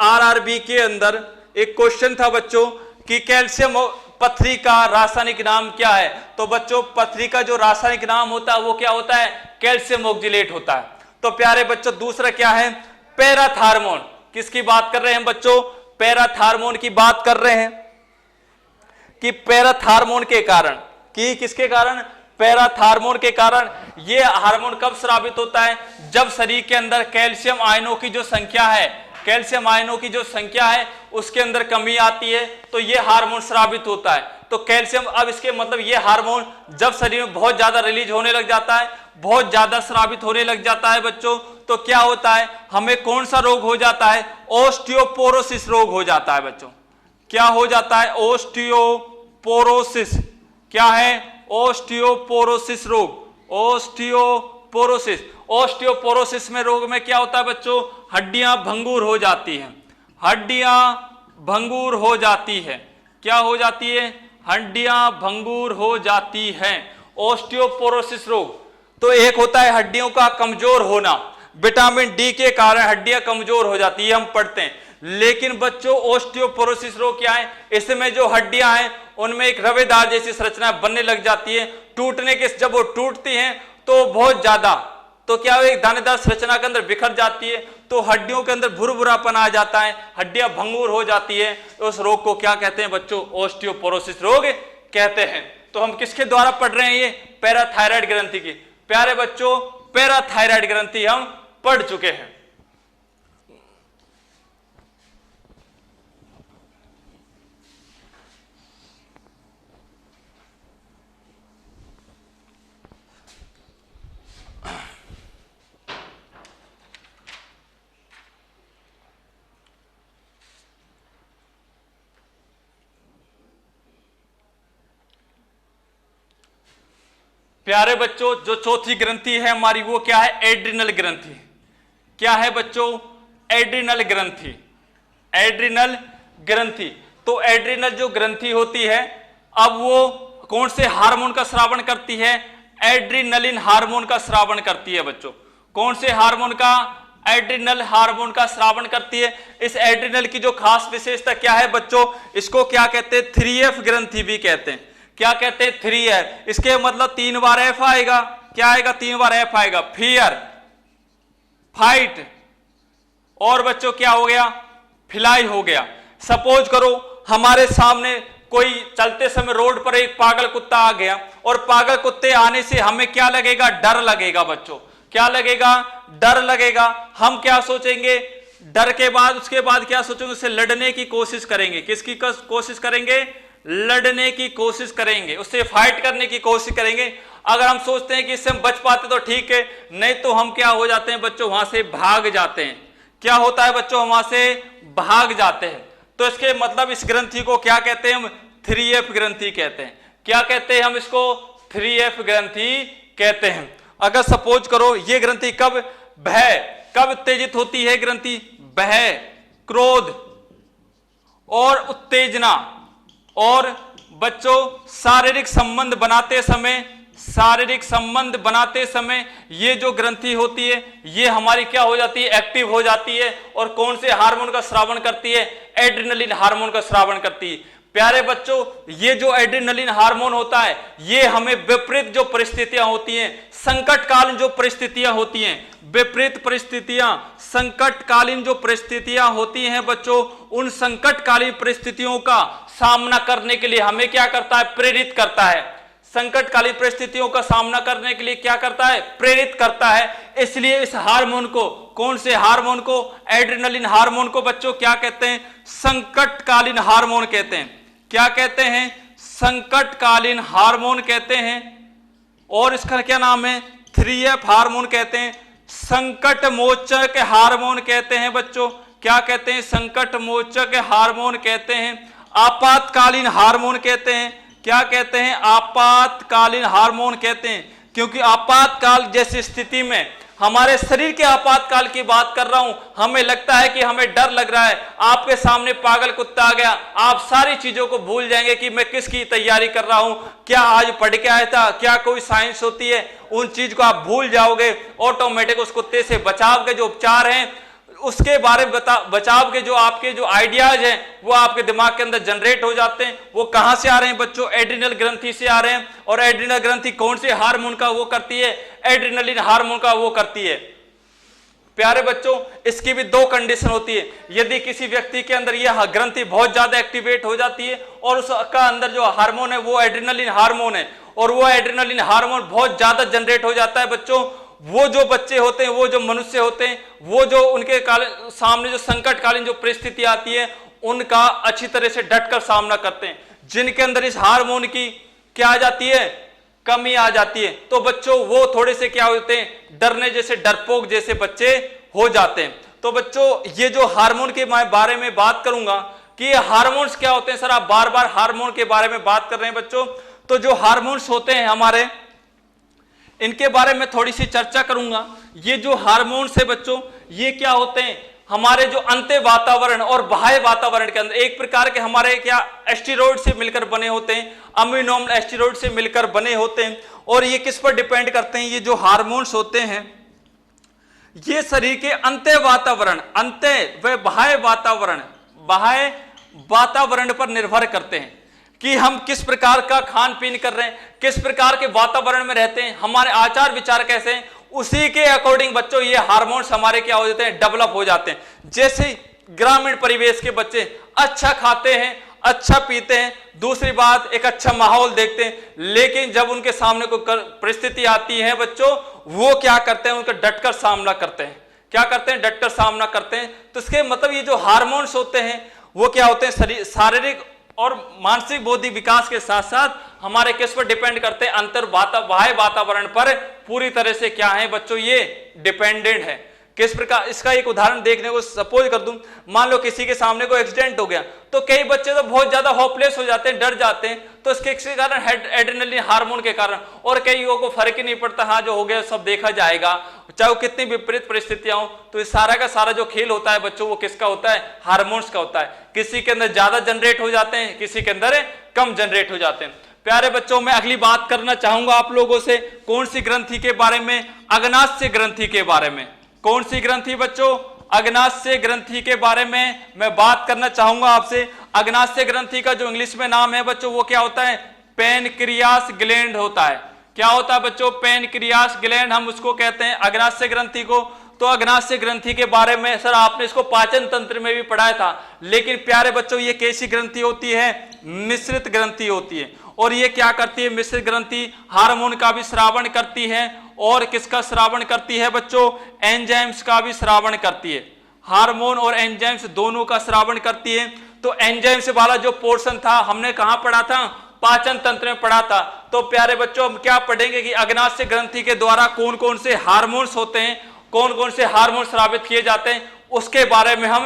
आरआरबी के अंदर, एक क्वेश्चन था बच्चों कि कैल्शियम पथरी का रासायनिक नाम क्या है? तो बच्चों पथरी का जो रासायनिक नाम होता है वो क्या होता है? कैल्शियम ऑक्जिलेट होता है। तो प्यारे बच्चों दूसरा क्या है? पैराथार्मोन। किसकी बात कर रहे हैं बच्चों? पैराथार्मोन की बात कर रहे हैं कि पैराथार्मोन के कारण, कि किसके कारण? पैराथार्मोन के कारण। ये हार्मोन कब स्रावित होता है? जब शरीर के अंदर कैल्शियम आयनों की जो संख्या है, कैल्शियम आयनों की जो संख्या है उसके अंदर कमी आती है, तो ये हार्मोन स्रावित होता है। तो कैल्शियम, अब इसके मतलब ये हार्मोन जब शरीर में बहुत ज्यादा रिलीज होने लग जाता है, बहुत ज्यादा स्रावित होने लग जाता है बच्चों, तो क्या होता है? हमें कौन सा रोग हो जाता है? ओस्टियोपोरोसिस रोग हो जाता है बच्चों। क्या हो जाता है? ओस्टियोपोरोसिस। क्या है? ओस्टियोपोरोसिस रोग। ओस्टियोपोरोसिस, ओस्टियोपोरोसिस में रोग में क्या होता है बच्चों? हड्डियां भंगुर हो जाती हैं। हड्डियां भंगुर हो जाती है। क्या हो जाती है? हड्डियां भंगुर हो जाती हैं। ओस्टियोपोरोसिस रोग। तो एक होता है हड्डियों का कमजोर होना, विटामिन डी के कारण हड्डियां कमजोर हो जाती है, हम पढ़ते हैं। लेकिन बच्चों ओस्टियोपोरोसिस रोग क्या है? इसमें जो हड्डियां हैं उनमें एक रवेदार जैसी संरचना बनने लग जाती है। टूटने के, जब वो टूटती हैं तो बहुत ज्यादा, तो क्या एक दानेदार संरचना के अंदर बिखर जाती है, तो हड्डियों के अंदर भुरभुरापन आ जाता है, हड्डियां भंगुर हो जाती है। उस रोग को क्या कहते हैं बच्चों? ओस्टियोपोरोसिस रोग कहते हैं। तो हम किसके द्वारा पढ़ रहे हैं? ये पैराथायराइड ग्रंथि की। प्यारे बच्चों पैराथायराइड ग्रंथि हम पढ़ चुके हैं। प्यारे बच्चों जो चौथी ग्रंथि है हमारी वो क्या है? एड्रिनल ग्रंथि। क्या है बच्चों? एड्रिनल ग्रंथि। एड्रिनल ग्रंथि। तो एड्रिनल जो ग्रंथि होती है, अब वो कौन से हार्मोन का स्रावन करती है? एड्रिनलिन हार्मोन का स्रावन करती है बच्चों। कौन से हार्मोन का? एड्रिनल हार्मोन का स्रावन करती है। इस एड्रिनल की जो खास विशेषता क्या है बच्चों? इसको क्या कहते हैं? 3F ग्रंथि भी कहते हैं। क्या कहते हैं? 3F। इसके मतलब 3 बार F आएगा। क्या आएगा? 3 बार F आएगा। फियर, फाइट, और बच्चों क्या हो गया? फिलाई हो गया। सपोज करो हमारे सामने कोई चलते समय रोड पर एक पागल कुत्ता आ गया, और पागल कुत्ते आने से हमें क्या लगेगा? डर लगेगा बच्चों। क्या लगेगा? डर लगेगा। हम क्या सोचेंगे? डर के बाद, उसके बाद क्या सोचेंगे? उससे लड़ने की कोशिश करेंगे। किसकी कोशिश करेंगे? लड़ने की कोशिश करेंगे, उससे फाइट करने की कोशिश करेंगे। अगर हम सोचते हैं कि इससे हम बच पाते तो ठीक है, नहीं तो हम क्या हो जाते हैं बच्चों? वहां से भाग जाते हैं। क्या होता है बच्चों? हम वहां से भाग जाते हैं। तो इसके मतलब इस ग्रंथि को क्या कहते हैं? हम 3F ग्रंथि कहते हैं। क्या कहते हैं हम इसको? 3F ग्रंथि कहते हैं। अगर सपोज करो ये ग्रंथि कब भय, कब उत्तेजित होती है ग्रंथि? भय, क्रोध और उत्तेजना, और बच्चों शारीरिक संबंध बनाते समय, शारीरिक संबंध बनाते समय ये जो ग्रंथि होती है ये हमारी क्या हो जाती है? एक्टिव हो जाती है। और कौन से हार्मोन का स्रावन करती है? एड्रिनलिन हार्मोन का स्रावन करती है। प्यारे बच्चों ये जो एड्रिनलिन हार्मोन होता है ये हमें विपरीत जो परिस्थितियां होती हैं, संकटकालीन जो परिस्थितियां होती हैं, विपरीत परिस्थितियां, संकटकालीन जो परिस्थितियां होती हैं बच्चों, उन संकटकालीन परिस्थितियों का सामना करने के लिए हमें क्या करता है? प्रेरित करता है। संकटकालीन परिस्थितियों का सामना करने के लिए क्या करता है? प्रेरित करता है। इसलिए इस हार्मोन को, कौन से हार्मोन को? एड्रिनलिन हार्मोन को बच्चों क्या कहते हैं? संकटकालीन हार्मोन कहते हैं। क्या कहते हैं? संकटकालीन हार्मोन कहते हैं। और इसका क्या नाम है? 3F हार्मोन कहते हैं। संकट मोचक हार्मोन कहते हैं बच्चों। क्या कहते हैं? संकट मोचक हार्मोन कहते हैं। आपातकालीन हार्मोन कहते हैं। क्या कहते हैं, आपातकालीन हार्मोन कहते हैं, क्योंकि आपातकाल जैसी स्थिति में, हमारे शरीर के आपातकाल की बात कर रहा हूं, हमें लगता है कि हमें डर लग रहा है, आपके सामने पागल कुत्ता आ गया, आप सारी चीजों को भूल जाएंगे कि मैं किसकी तैयारी कर रहा हूं, क्या आज पढ़ के आया था, क्या कोई साइंस होती है, उन चीज को आप भूल जाओगे। ऑटोमेटिक उस कुत्ते से बचाव के जो उपचार हैं, उसके बारे में बचाव के जो आपके जो आइडियाज हैं वो आपके दिमाग के अंदर जनरेट हो जाते हैं। वो कहां से आ रहे हैं बच्चों, एड्रिनल ग्रंथि से आ रहे हैं। और एड्रिनल ग्रंथि कौन से हार्मोन का वो करती है, एड्रिनलिन हार्मोन का वो करती है। प्यारे बच्चों, इसकी भी दो कंडीशन होती है। यदि किसी व्यक्ति के अंदर यह ग्रंथि बहुत ज्यादा एक्टिवेट हो जाती है और उसका अंदर जो हार्मोन है वो एड्रिनलिन हार्मोन है, और वो एड्रिनलिन हार्मोन बहुत ज्यादा जनरेट हो जाता है बच्चों, वो जो बच्चे होते हैं, वो जो मनुष्य होते हैं, वो जो उनके सामने जो संकटकालीन जो परिस्थिति आती है उनका अच्छी तरह से डटकर सामना करते हैं। जिनके अंदर इस हार्मोन की क्या आ जाती है, कमी आ जाती है, तो बच्चों वो थोड़े से क्या होते हैं, डरने जैसे, डरपोक जैसे बच्चे हो जाते हैं। तो बच्चों ये जो हार्मोन के मैं बारे में बात करूंगा कि ये हार्मोन्स क्या होते हैं, सर आप बार बार हार्मोन के बारे में बात कर रहे हैं बच्चों, तो जो हार्मोन्स होते हैं हमारे, इनके बारे में थोड़ी सी चर्चा करूंगा। ये जो हार्मोन्स है बच्चों, ये क्या होते हैं, हमारे जो अंतः वातावरण और बाह्य वातावरण के अंदर एक प्रकार के हमारे क्या एस्टेरॉइड से मिलकर बने होते हैं, अम्यूनोम एस्टेरॉइड से मिलकर बने होते हैं। और ये किस पर डिपेंड करते हैं, ये जो हार्मोन्स होते हैं ये शरीर के अंतः वातावरण, अंतः व बाह्य वातावरण पर निर्भर करते हैं कि हम किस प्रकार का खान पीन कर रहे हैं, किस प्रकार के वातावरण में रहते हैं, हमारे आचार विचार कैसे हैं, उसी के अकॉर्डिंग बच्चों ये हार्मोन्स हमारे क्या हो जाते हैं, डेवलप हो जाते हैं। जैसे ग्रामीण परिवेश के बच्चे अच्छा खाते हैं, अच्छा पीते हैं, दूसरी बात एक अच्छा माहौल देखते हैं, लेकिन जब उनके सामने कोई परिस्थिति आती है बच्चों, वो क्या करते हैं, उनका डटकर सामना करते हैं। क्या करते हैं, डटकर सामना करते हैं। तो इसके मतलब ये जो हार्मोन्स होते हैं वो क्या होते हैं, शारीरिक और मानसिक बौद्धिक विकास के साथ साथ हमारे किस पर डिपेंड करते हैं, बाह्य वातावरण पर पूरी तरह से क्या है बच्चों, ये डिपेंडेंट है। किस प्रकार, इसका एक उदाहरण देखने को सपोज कर दूं, मान लो किसी के सामने कोई एक्सीडेंट हो गया, तो कई बच्चे तो बहुत ज्यादा होपलेस हो जाते हैं, डर जाते हैं, तो इसके कारण एड्रेनलिन हार्मोन के कारण, और कई लोगों को फर्क ही नहीं पड़ता, हाँ जो हो गया सब देखा जाएगा, चाहे वो कितनी विपरीत परिस्थितियां हो। तो इस सारा का सारा जो खेल होता है बच्चों, वो किसका होता है, हार्मोन्स का होता है। किसी के अंदर ज्यादा जनरेट हो जाते हैं, किसी के अंदर कम जनरेट हो जाते हैं। प्यारे बच्चों, मैं अगली बात करना चाहूंगा आप लोगों से, कौन सी ग्रंथि के बारे में, अग्नाशय ग्रंथि के बारे में। कौन सी ग्रंथि बच्चों, अग्नाशय ग्रंथि के बारे में मैं बात करना चाहूंगा आपसे। अग्नाशय ग्रंथि का जो इंग्लिश में नाम है बच्चों, वो क्या होता है, पैनक्रियास ग्लैंड होता है। क्या होता है बच्चों, पैनक्रियास ग्लैंड, हम उसको कहते हैं अग्नाशय ग्रंथि को। तो अग्नाशय ग्रंथि के बारे में सर आपने इसको पाचन तंत्र में भी पढ़ाया था, लेकिन प्यारे बच्चों ये कैसी ग्रंथि होती है, मिश्रित ग्रंथि होती है। और ये क्या करती है, मिश्रित ग्रंथि हार्मोन का भी स्रावण करती है, और किसका स्रावण करती है बच्चों, एंजाइम्स का भी स्रावण करती है। हार्मोन और एंजाइम्स दोनों का स्रावण करती है। तो एंजाइम्स वाला जो पोर्शन था हमने कहां पढ़ा था, पाचन तंत्र में पढ़ा था। तो प्यारे बच्चों हम क्या पढ़ेंगे कि अग्नाशय ग्रंथि के द्वारा कौन कौन से हार्मोन्स होते हैं, कौन कौन से हार्मोन स्रावित किए जाते हैं, उसके बारे में हम